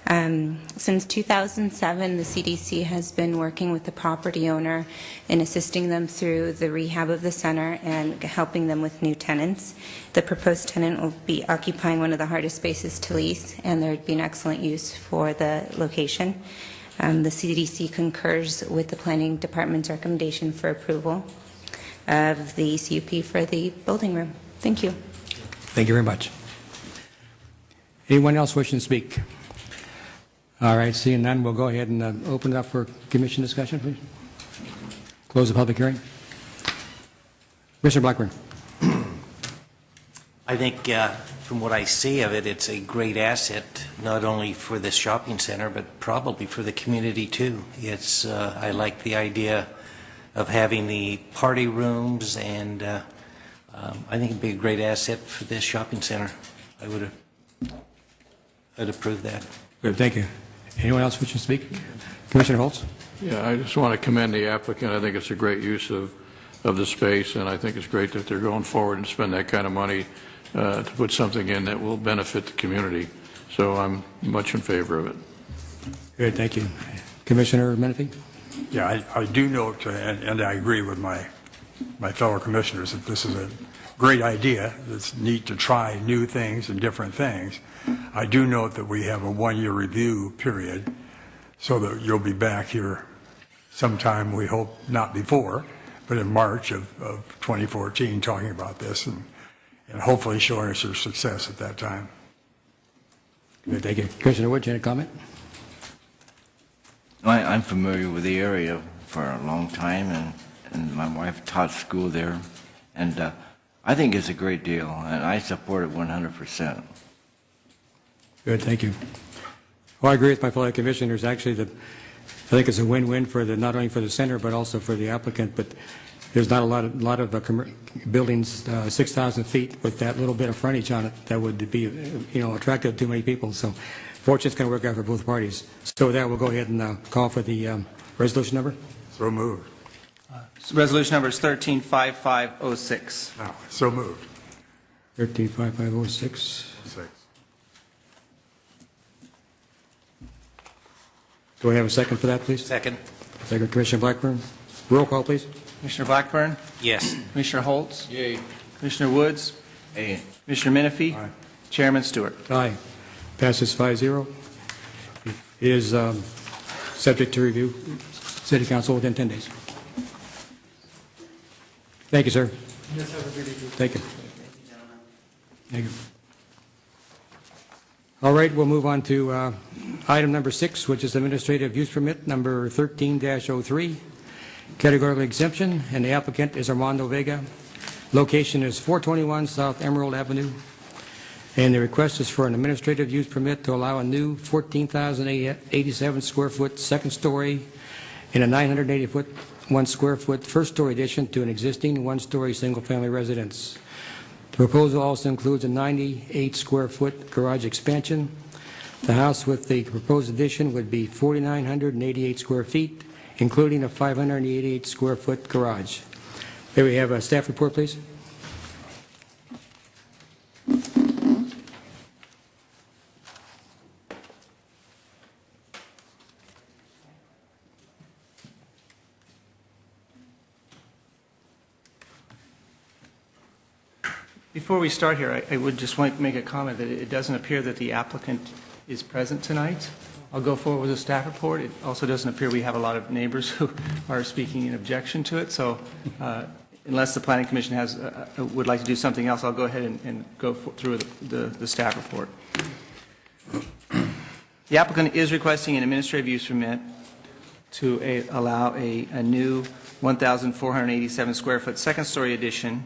Since 2007, the CDC has been working with the property owner in assisting them through the rehab of the center and helping them with new tenants. The proposed tenant will be occupying one of the hardest spaces to lease, and there would be an excellent use for the location. The CDC concurs with the Planning Department's recommendation for approval of the CUP for the building room. Thank you. Thank you very much. Anyone else wishing to speak? All right, seeing none, we'll go ahead and open it up for commission discussion, please. Close the public hearing. Mr. Blackburn. I think from what I see of it, it's a great asset, not only for the shopping center, but probably for the community too. It's, I like the idea of having the party rooms, and I think it'd be a great asset for this shopping center. I'd approve that. Good, thank you. Anyone else wishing to speak? Commissioner Holtz? Yeah, I just want to commend the applicant. I think it's a great use of the space, and I think it's great that they're going forward and spend that kind of money to put something in that will benefit the community. So I'm much in favor of it. Good, thank you. Commissioner Menifee? Yeah, I do note, and I agree with my fellow commissioners, that this is a great idea. It's neat to try new things and different things. I do note that we have a one-year review period, so that you'll be back here sometime, we hope not before, but in March of 2014, talking about this and hopefully showing us your success at that time. Good, thank you. Commissioner Wood, you had a comment? I'm familiar with the area for a long time, and my wife taught school there, and I think it's a great deal, and I support it 100%. Good, thank you. Well, I agree with my fellow commissioners. Actually, I think it's a win-win for not only for the center but also for the applicant. But there's not a lot of buildings 6,000 feet with that little bit of frontage on it that would be attractive to many people. So, fortunately, it's going to work out for both parties. So with that, we'll go ahead and call for the resolution number. So moved. Resolution number is 135506. Now, so moved. 135506. Do I have a second for that, please? Second. Second, Commissioner Blackburn. Roll call, please. Commissioner Blackburn? Yes. Commissioner Holtz? Yay. Commissioner Woods? Hey, Commissioner Menifee? Aye. Chairman Stewart. Aye. Passes 5-0. It is subject to review. City Council within 10 days. Thank you, sir. Yes, have a good evening. Thank you. Thank you. All right, we'll move on to item number 6, which is administrative use permit number 13-03, categorical exemption, and the applicant is Armando Vega. Location is 421 South Emerald Avenue, and the request is for an administrative use permit to allow a new 14,087 square foot second story and a 981 square foot first story addition to an existing one-story single-family residence. The proposal also includes a 98 square foot garage expansion. The house with the proposed addition would be 4,988 square feet, including a 588 square foot garage. May we have a staff report, please? Before we start here, I would just want to make a comment that it doesn't appear that the applicant is present tonight. I'll go forward with a staff report. It also doesn't appear we have a lot of neighbors who are speaking in objection to it. So unless the Planning Commission would like to do something else, I'll go ahead and go through the staff report. The applicant is requesting an administrative use permit to allow a new 1,487 square foot second story addition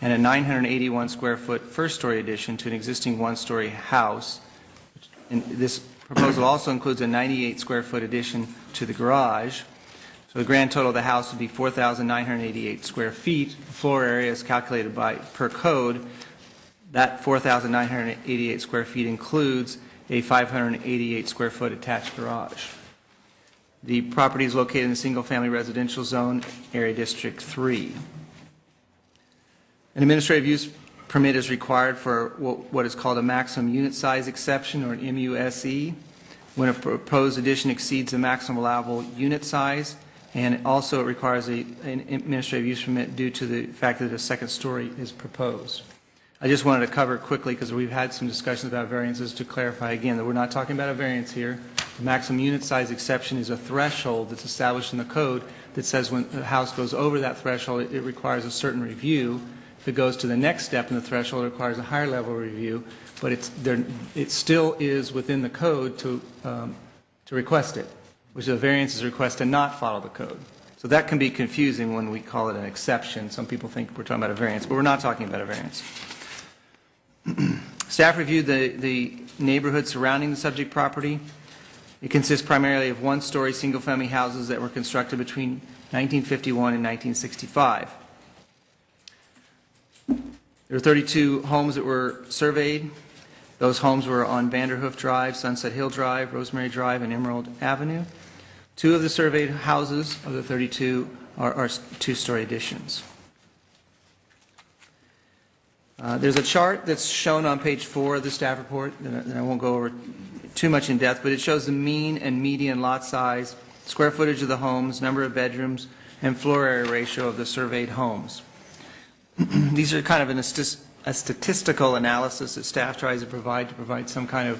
and a 981 square foot first story addition to an existing one-story house. And this proposal also includes a 98 square foot addition to the garage. So the grand total of the house would be 4,988 square feet. The floor area is calculated per code. That 4,988 square feet includes a 588 square foot attached garage. The property is located in the single-family residential zone, Area District 3. An administrative use permit is required for what is called a maximum unit size exception, or an MUSE, when a proposed addition exceeds the maximum allowable unit size, and also it requires an administrative use permit due to the fact that a second story is proposed. I just wanted to cover quickly, because we've had some discussions about variances, to clarify again that we're not talking about a variance here. The maximum unit size exception is a threshold that's established in the code that says when the house goes over that threshold, it requires a certain review. If it goes to the next step in the threshold, it requires a higher level review, but it still is within the code to request it, which is a variance is a request to not follow the code. So that can be confusing when we call it an exception. Some people think we're talking about a variance, but we're not talking about a variance. Staff reviewed the neighborhood surrounding the subject property. It consists primarily of one-story single-family houses that were constructed between 1951 and 1965. There were 32 homes that were surveyed. Those homes were on Vanderhoof Drive, Sunset Hill Drive, Rosemary Drive, and Emerald Avenue. 2 of the surveyed houses of the 32 are two-story additions. There's a chart that's shown on page 4 of the staff report that I won't go over too much in depth, but it shows the mean and median lot size, square footage of the homes, number of bedrooms, and floor area ratio of the surveyed homes. These are kind of a statistical analysis that staff tries to provide some kind of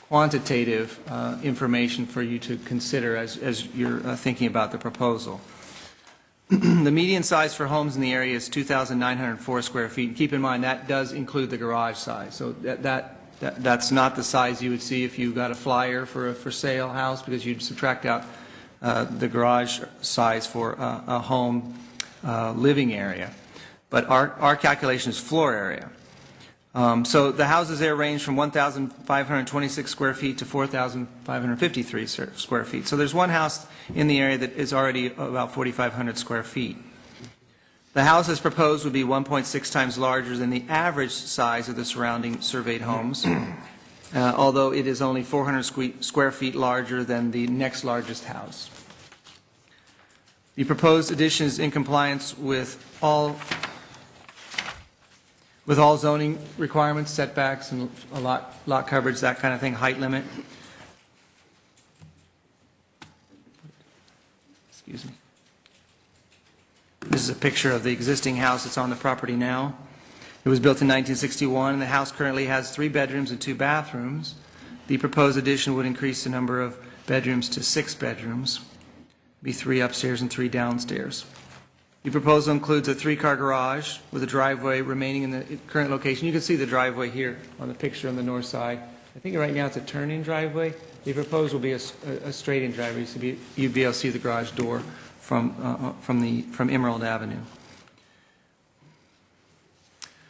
quantitative information for you to consider as you're thinking about the proposal. The median size for homes in the area is 2,904 square feet. And keep in mind that does include the garage size. So that's not the size you would see if you got a flyer for a for sale house, because you'd subtract out the garage size for a home living area. But our calculation is floor area. So the houses there range from 1,526 square feet to 4,553 square feet. So there's one house in the area that is already about 4,500 square feet. The house as proposed would be 1.6 times larger than the average size of the surrounding surveyed homes, although it is only 400 square feet larger than the next largest house. The proposed addition is in compliance with all zoning requirements, setbacks, and a lot coverage, that kind of thing, height limit. Excuse me. This is a picture of the existing house that's on the property now. It was built in 1961, and the house currently has 3 bedrooms and 2 bathrooms. The proposed addition would increase the number of bedrooms to 6 bedrooms, be 3 upstairs and 3 downstairs. The proposal includes a 3-car garage with a driveway remaining in the current location. You can see the driveway here on the picture on the north side. I think right now it's a turn-in driveway. The proposed will be a straight-in driveway, so you'd be able to see the garage door from Emerald Avenue.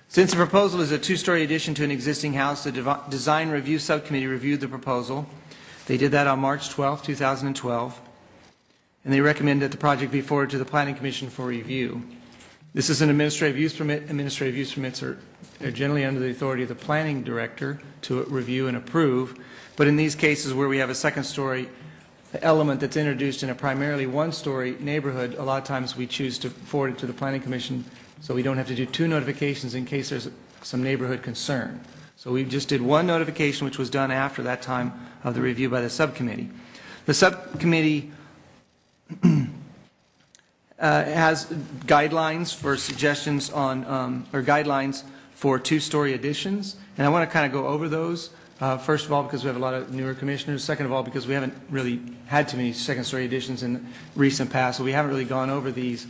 Since the proposal is a 2-story addition to an existing house, the Design Review Subcommittee reviewed the proposal. They did that on March 12, 2012. And they recommend that the project be forwarded to the Planning Commission for review. This is an administrative use permit. Administrative use permits are generally under the authority of the planning director to review and approve. But in these cases where we have a second-story element that's introduced in a primarily 1-story neighborhood, a lot of times we choose to forward it to the Planning Commission so we don't have to do 2 notifications in case there's some neighborhood concern. So we just did 1 notification, which was done after that time of the review by the subcommittee. The subcommittee has guidelines for suggestions on, or guidelines for 2-story additions, and I want to kind of go over those. First of all, because we have a lot of newer commissioners. Second of all, because we haven't really had too many second-story additions in the recent past, so we haven't really gone over these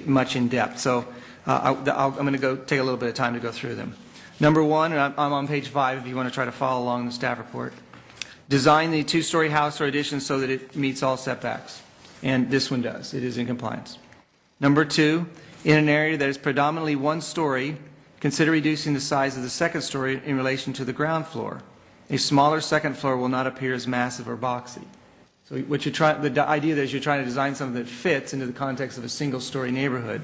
much in depth. So I'm going to go take a little bit of time to go through them. Number 1, and I'm on page 5 if you want to try to follow along the staff report. Design the 2-story house or addition so that it meets all setbacks. And this one does. It is in compliance. Number 2, in an area that is predominantly 1-story, consider reducing the size of the second story in relation to the ground floor. A smaller second floor will not appear as massive or boxy. So what you're the idea is you're trying to design something that fits into the context of a single-story neighborhood.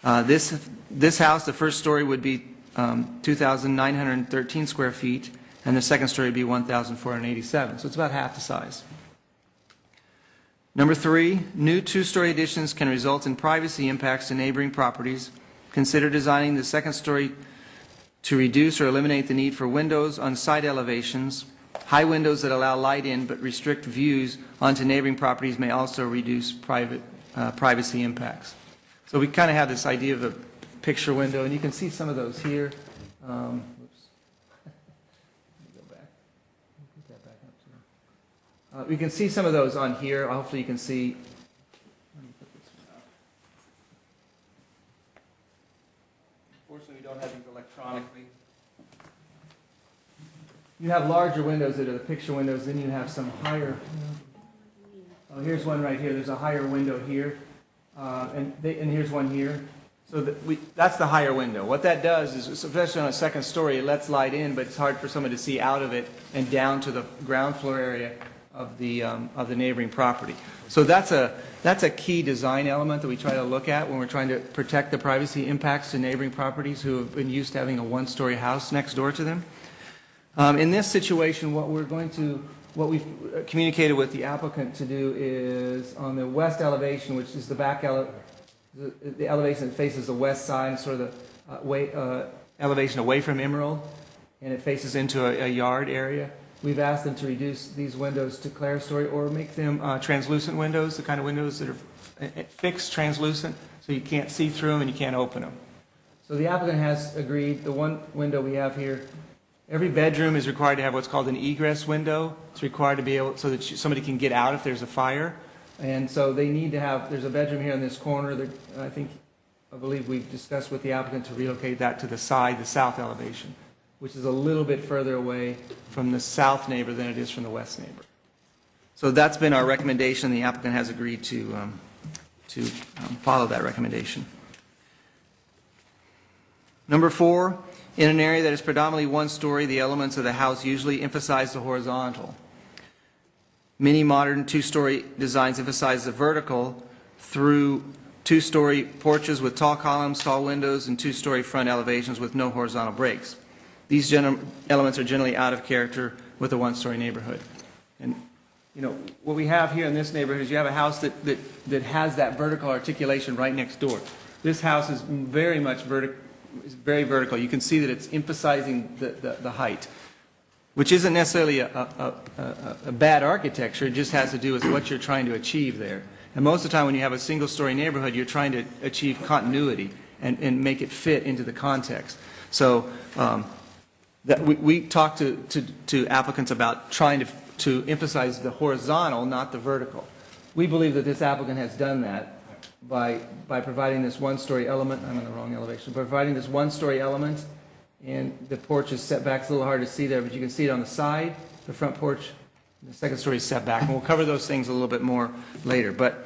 This house, the first story would be 2,913 square feet, and the second story would be 1,487. So it's about half the size. Number 3, new 2-story additions can result in privacy impacts to neighboring properties. Consider designing the second story to reduce or eliminate the need for windows on side elevations. High windows that allow light in but restrict views onto neighboring properties may also reduce privacy impacts. So we kind of have this idea of a picture window, and you can see some of those here. We can see some of those on here. Hopefully you can see. Let me put this one up. Unfortunately, we don't have these electronically. You have larger windows that are the picture windows, then you have some higher. Oh, here's one right here. There's a higher window here, and here's one here. So that's the higher window. What that does is, especially on a second story, it lets light in, but it's hard for someone to see out of it and down to the ground floor area of the neighboring property. So that's a key design element that we try to look at when we're trying to protect the privacy impacts to neighboring properties who have been used to having a 1-story house next door to them. In this situation, what we've communicated with the applicant to do is on the west elevation, which is the back the elevation that faces the west side, sort of the elevation away from Emerald, and it faces into a yard area. We've asked them to reduce these windows to clerestory or make them translucent windows, the kind of windows that are fixed translucent, so you can't see through them and you can't open them. So the applicant has agreed. The one window we have here, every bedroom is required to have what's called an egress window. It's required to be able so that somebody can get out if there's a fire. And so they need to have, there's a bedroom here in this corner. I believe we've discussed with the applicant to relocate that to the side, the south elevation, which is a little bit further away from the south neighbor than it is from the west neighbor. So that's been our recommendation. The applicant has agreed to follow that recommendation. Number 4, in an area that is predominantly one story, the elements of the house usually emphasize the horizontal. Many modern two-story designs emphasize the vertical through two-story porches with tall columns, tall windows, and two-story front elevations with no horizontal breaks. These elements are generally out of character with a one-story neighborhood. And what we have here in this neighborhood is you have a house that has that vertical articulation right next door. This house is very much very vertical. You can see that it's emphasizing the height, which isn't necessarily a bad architecture. It just has to do with what you're trying to achieve there. And most of the time when you have a single-story neighborhood, you're trying to achieve continuity and make it fit into the context. So we talk to applicants about trying to emphasize the horizontal, not the vertical. We believe that this applicant has done that by providing this one-story element. I'm on the wrong elevation. By providing this one-story element, and the porch is set back. It's a little hard to see there, but you can see it on the side, the front porch. The second story is set back, and we'll cover those things a little bit more later. But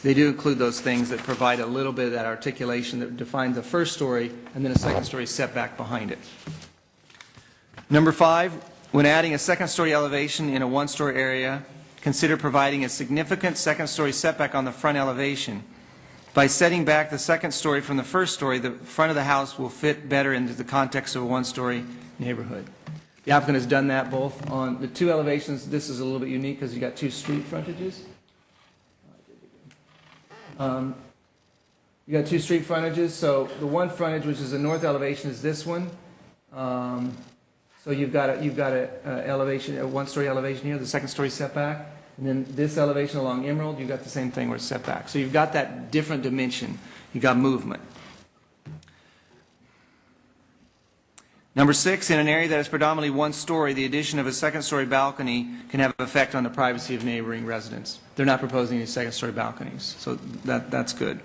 they do include those things that provide a little bit of that articulation that defines the first story, and then a second story setback behind it. Number 5, when adding a second-story elevation in a one-story area, consider providing a significant second-story setback on the front elevation. By setting back the second story from the first story, the front of the house will fit better into the context of a one-story neighborhood. The applicant has done that both on the two elevations. This is a little bit unique because you got two street frontages. You got two street frontages. So the one frontage, which is the north elevation, is this one. So you've got a elevation, a one-story elevation here, the second-story setback, and then this elevation along Emerald, you've got the same thing where it's setback. So you've got that different dimension. You've got movement. Number 6, in an area that is predominantly one story, the addition of a second-story balcony can have an effect on the privacy of neighboring residents. They're not proposing any second-story balconies, so that's good.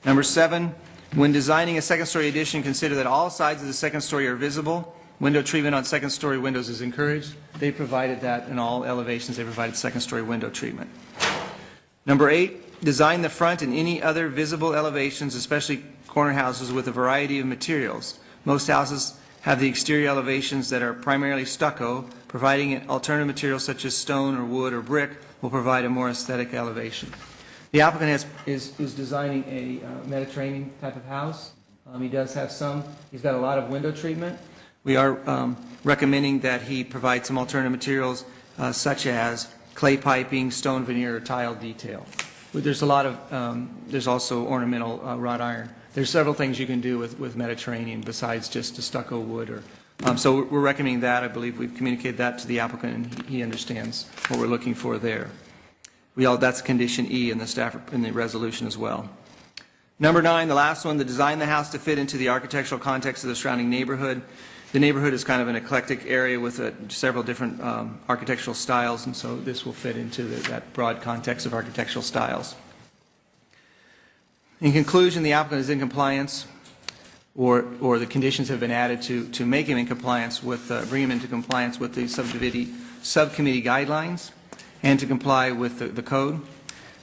Number 7, when designing a second-story addition, consider that all sides of the second story are visible. Window treatment on second-story windows is encouraged. They provided that in all elevations. They provided second-story window treatment. Number 8, design the front and any other visible elevations, especially corner houses, with a variety of materials. Most houses have the exterior elevations that are primarily stucco. Providing alternative materials such as stone or wood or brick will provide a more aesthetic elevation. The applicant is designing a Mediterranean type of house. He does have some. He's got a lot of window treatment. We are recommending that he provide some alternative materials such as clay piping, stone veneer, or tile detail. There's a lot of, there's also ornamental wrought iron. There's several things you can do with Mediterranean besides just a stucco wood. So we're recommending that. I believe we've communicated that to the applicant, and he understands what we're looking for there. That's condition E in the resolution as well. Number 9, the last one, design the house to fit into the architectural context of the surrounding neighborhood. The neighborhood is kind of an eclectic area with several different architectural styles, and so this will fit into that broad context of architectural styles. In conclusion, the applicant is in compliance, or the conditions have been added to make him in compliance with, bring him into compliance with the subcommittee guidelines and to comply with the code.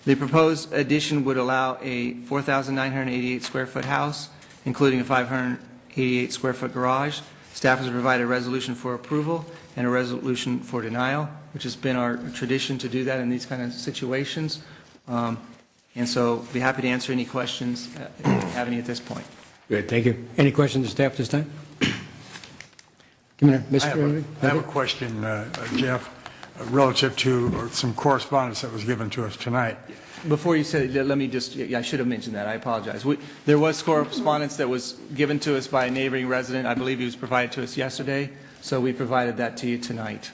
The proposed addition would allow a 4,988 square foot house, including a 588 square foot garage. Staff has provided a resolution for approval and a resolution for denial, which has been our tradition to do that in these kind of situations. And so I'd be happy to answer any questions if you have any at this point. Good, thank you. Any questions of staff this time? I have a question, Jeff. relative to some correspondence that was given to us tonight. Before you say, let me just, I should have mentioned that, I apologize. There was correspondence that was given to us by a neighboring resident. I believe he was provided to us yesterday, so we provided that to you tonight.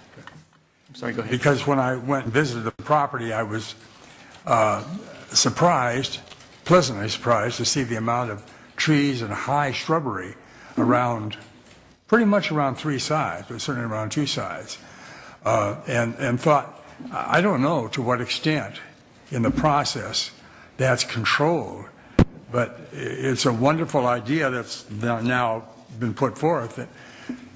I'm sorry, go ahead. Because when I went and visited the property, I was pleasantly surprised to see the amount of trees and high shrubbery around, pretty much around 3 sides, but certainly around 2 sides. And thought, I don't know to what extent in the process that's controlled, but it's a wonderful idea that's now been put forth that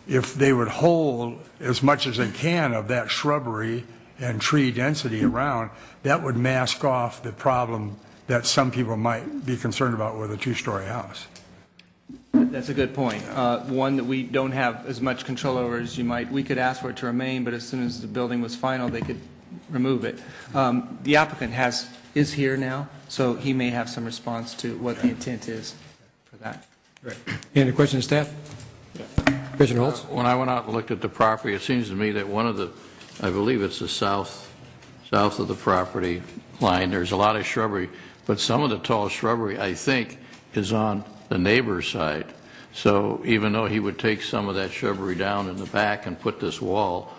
if they would hold as much as they can of that shrubbery and tree density around, that would mask off the problem that some people might be concerned about with a 2-story house. That's a good point. One that we don't have as much control over as you might. We could ask for it to remain, but as soon as the building was final, they could remove it. The applicant is here now, so he may have some response to what the intent is for that. Right. Any questions, staff? Commissioner Holtz? When I went out and looked at the property, it seems to me that one of the, I believe it's the south of the property line, there's a lot of shrubbery, but some of the tall shrubbery, I think, is on the neighbor's side. So even though he would take some of that shrubbery down in the back and put this wall,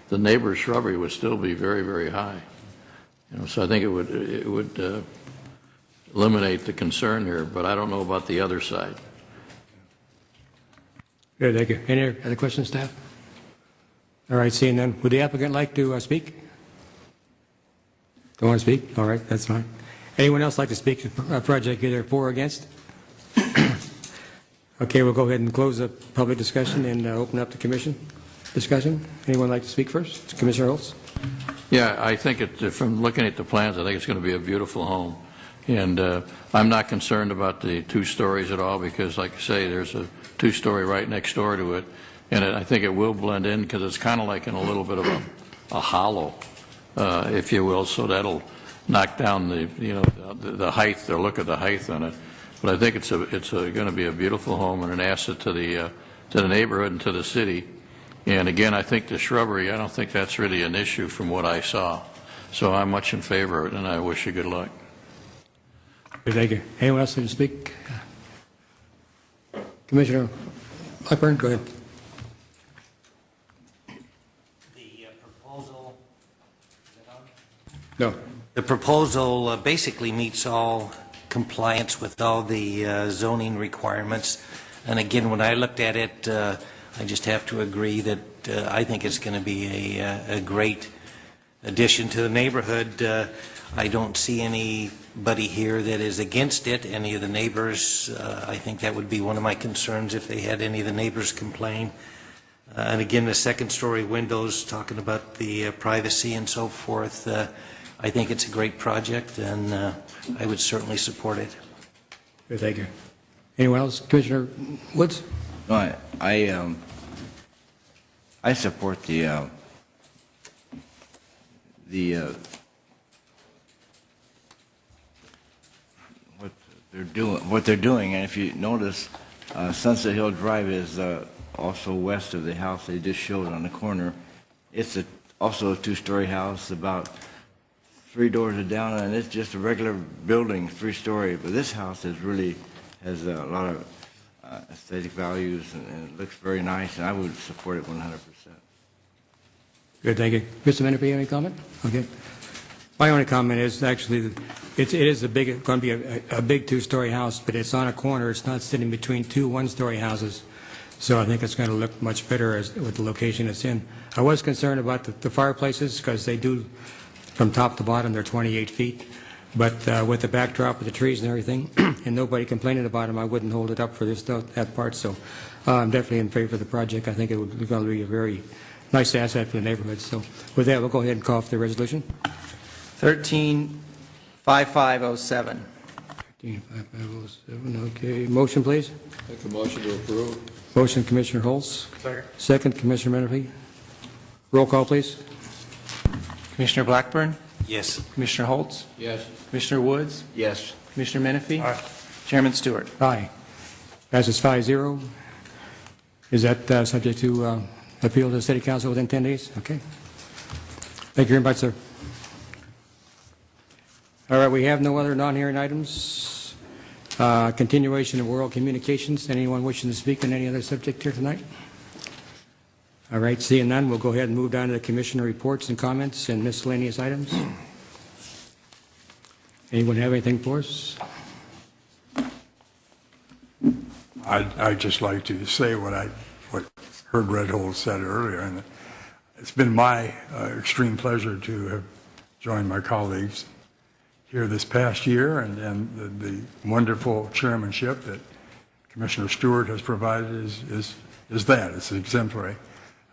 the neighbor's shrubbery would still be very, very high. So I think it would eliminate the concern here, but I don't know about the other side. Good, thank you. Any other questions, staff? All right, seeing none. Would the applicant like to speak? Don't want to speak? All right, that's fine. Anyone else like to speak to the project, either for or against? Okay, we'll go ahead and close the public discussion and open up the commission discussion. Anyone like to speak first? Commissioner Holtz? Yeah, I think from looking at the plans, I think it's going to be a beautiful home. And I'm not concerned about the 2 stories at all because, like I say, there's a 2-story right next door to it. And I think it will blend in because it's kind of like in a little bit of a hollow, if you will. So that'll knock down the height, the look of the height on it. But I think it's going to be a beautiful home and an asset to the neighborhood and to the city. And again, I think the shrubbery, I don't think that's really an issue from what I saw. So I'm much in favor of it, and I wish you good luck. Thank you. Anyone else like to speak? Commissioner Blackburn, go ahead. The proposal, is it on? No. The proposal basically meets all compliance with all the zoning requirements. And again, when I looked at it, I just have to agree that I think it's going to be a great addition to the neighborhood. I don't see anybody here that is against it, any of the neighbors. I think that would be one of my concerns if they had any of the neighbors complain. And again, the 2nd-story windows, talking about the privacy and so forth, I think it's a great project, and I would certainly support it. Good, thank you. Anyone else? Commissioner Woods? No, I support what they're doing, and if you notice, Sunset Hill Drive is also west of the house they just showed on the corner. It's also a 2-story house, about 3 doors down, and it's just a regular building, 3-story. But this house has a lot of aesthetic values, and it looks very nice, and I would support it 100%. Good, thank you. Mr. Menifee, any comment? Okay. My only comment is actually it is going to be a big 2-story house, but it's on a corner. It's not sitting between 2 1-story houses. So I think it's going to look much better with the location it's in. I was concerned about the fireplaces because they do, from top to bottom, they're 28 feet. But with the backdrop of the trees and everything, and nobody complaining about them, I wouldn't hold it up for that part. So I'm definitely in favor of the project. I think it would going to be a very nice asset for the neighborhood. So with that, we'll go ahead and call for the resolution. 13-5507. 13-5507, okay. Motion, please. Make a motion to approve. Motion, Commissioner Holtz. Second, Commissioner Menifee. Roll call, please. Commissioner Blackburn? Yes. Commissioner Holtz? Yes. Commissioner Woods? Yes. Commissioner Menifee? Aye. Chairman Stewart? Aye. Passes 5-0. Is that subject to appeal to the City Council within 10 days? Okay. Thank you very much, sir. All right, we have no other non-hearing items. Continuation of oral communications. Anyone wishing to speak on any other subject here tonight? All right, seeing none, we'll go ahead and move down to the commissioner reports and comments and miscellaneous items. Anyone have anything for us? I'd just like to say what Herb Redhold said earlier, and it's been my extreme pleasure to have joined my colleagues here this past year, and the wonderful chairmanship that Commissioner Stewart has provided is that. It's exemplary.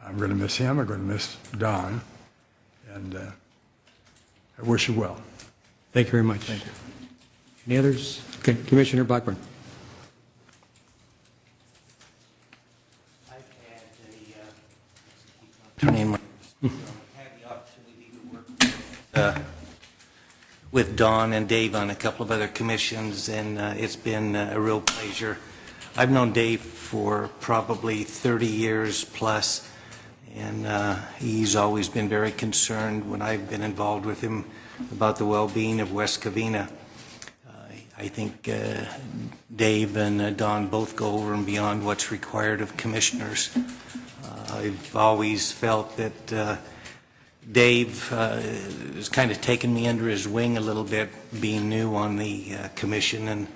I'm going to miss him. I'm going to miss Don, and I wish you well. Thank you very much. Thank you. Any others? Okay, Commissioner Blackburn. I've had the opportunity to work with Don and Dave on a couple of other commissions, and it's been a real pleasure. I've known Dave for probably 30 years plus, and he's always been very concerned when I've been involved with him about the well-being of West Covina. I think Dave and Don both go over and beyond what's required of commissioners. I've always felt that Dave has kind of taken me under his wing a little bit, being new on the commission, and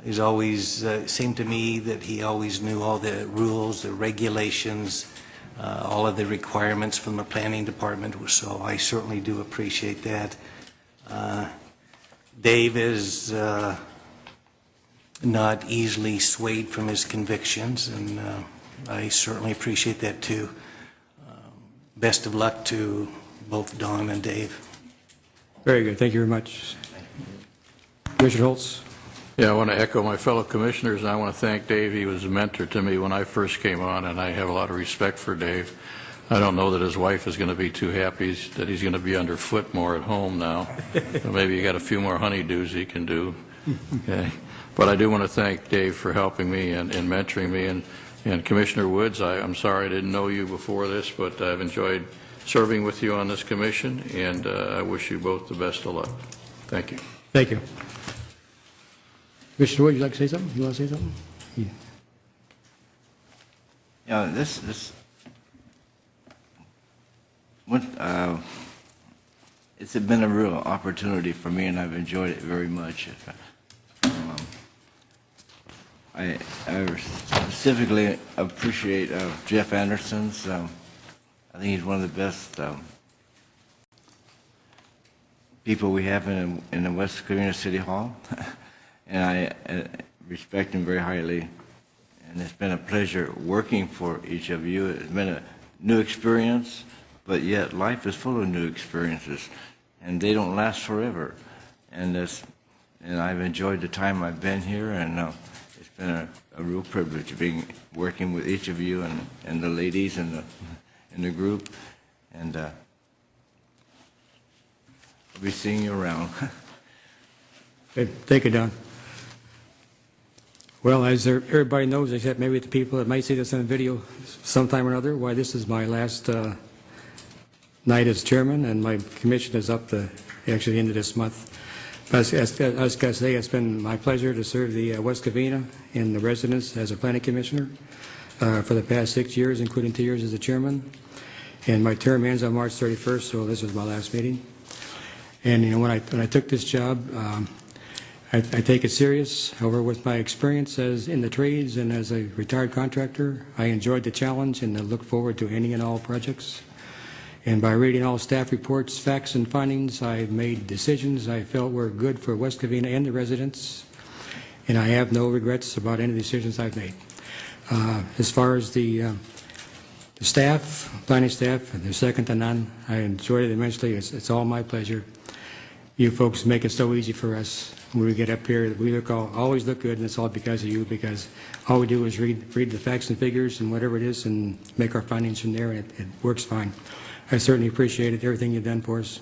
he's always seemed to me that he always knew all the rules, the regulations, all of the requirements from the planning department, so I certainly do appreciate that. Dave is not easily swayed from his convictions, and I certainly appreciate that too. Best of luck to both Don and Dave. Very good. Thank you very much. Commissioner Holtz. Yeah, I want to echo my fellow commissioners, and I want to thank Dave. He was a mentor to me when I first came on, and I have a lot of respect for Dave. I don't know that his wife is going to be too happy that he's going to be underfoot more at home now. So maybe he got a few more honeydews he can do. Okay. But I do want to thank Dave for helping me and mentoring me. And Commissioner Woods, I'm sorry I didn't know you before this, but I've enjoyed serving with you on this commission, and I wish you both the best of luck. Thank you. Thank you. Commissioner Wood, would you like to say something? You want to say something? Yeah, it's been a real opportunity for me, and I've enjoyed it very much. I specifically appreciate Jeff Anderson's. I think he's one of the best people we have in the West Covina City Hall, and I respect him very highly. And it's been a pleasure working for each of you. It's been a new experience, but yet life is full of new experiences, and they don't last forever. And I've enjoyed the time I've been here, and it's been a real privilege working with each of you and the ladies in the group, and I'll be seeing you around. Okay. Thank you, Don. Well, as everybody knows, except maybe the people that might see this on video sometime or another, why this is my last night as chairman, and my commission is up actually the end of this month. I was going to say, it's been my pleasure to serve the West Covina and the residents as a planning commissioner for the past 6 years, including 2 years as the chairman. And my term ends on March 31st, so this was my last meeting. And when I took this job, I take it serious. However, with my experience as in the trades and as a retired contractor, I enjoyed the challenge and I look forward to any and all projects. And by reading all staff reports, facts, and findings, I made decisions I felt were good for West Covina and the residents, and I have no regrets about any decisions I've made. As far as the staff, planning staff, they're second to none. I enjoyed it immensely. It's all my pleasure. You folks make it so easy for us when we get up here. We always look good, and it's all because of you, because all we do is read the facts and figures and whatever it is and make our findings from there, and it works fine. I certainly appreciate it, everything you've done for us,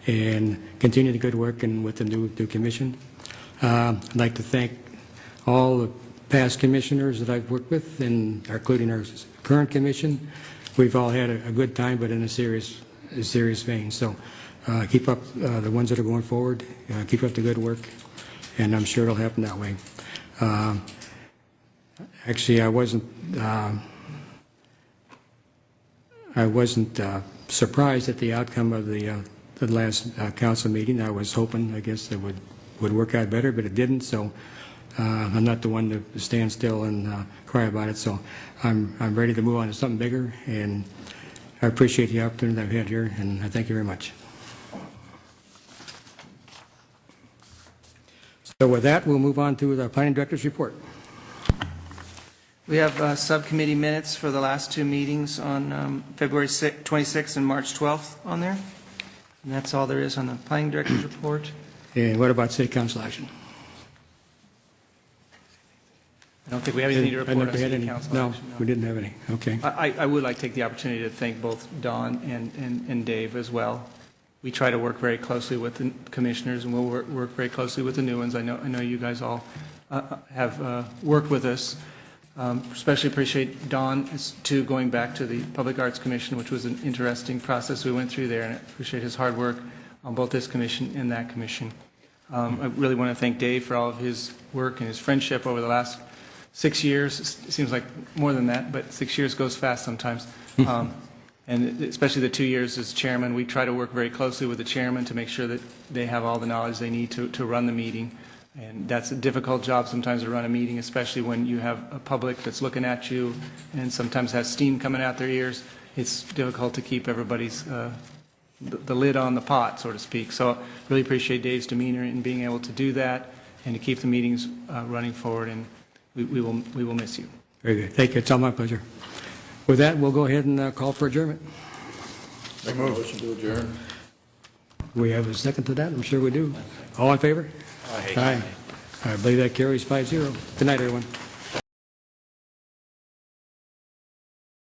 and continue the good work and with the new commission. I'd like to thank all the past commissioners that I've worked with, and including our current commission. We've all had a good time, but in a serious serious vein. So keep up the ones that are going forward, keep up the good work, and I'm sure it'll happen that way. Actually, I wasn't surprised at the outcome of the last council meeting. I was hoping, I guess, it would work out better, but it didn't. So I'm not the one to stand still and cry about it. So I'm ready to move on to something bigger, and I appreciate the opportunity that I've had here, and I thank you very much. So with that, we'll move on to the planning director's report. We have subcommittee minutes for the last two meetings on February 26th and March 12th on there. And that's all there is on the planning director's report. And what about city council action? I don't think we have anything to report on city council No, action. we didn't have any. Okay. I would like to take the opportunity to thank both Don and Dave as well. We try to work very closely with the commissioners, and we'll work very closely with the new ones. I know you guys all have worked with us. Especially appreciate Don too, going back to the Public Arts Commission, which was an interesting process we went through there, and I appreciate his hard work on both this commission and that commission. I really want to thank Dave for all of his work and his friendship over the last 6 years. It seems like more than that, but 6 years goes fast sometimes. And especially the 2 years as chairman, we try to work very closely with the chairman to make sure that they have all the knowledge they need to run the meeting. And that's a difficult job sometimes to run a meeting, especially when you have a public that's looking at you and sometimes has steam coming out their ears. It's difficult to keep everybody's the lid on the pot, so to speak. So really appreciate Dave's demeanor in being able to do that and to keep the meetings running forward, and we will miss you. Very good. Thank you. It's all my pleasure. With that, we'll go ahead and call for adjournment. Make a motion to adjourn. We have a second to that? I'm sure we do. All in favor? Aye. I believe that carries 5-0. Good night, everyone.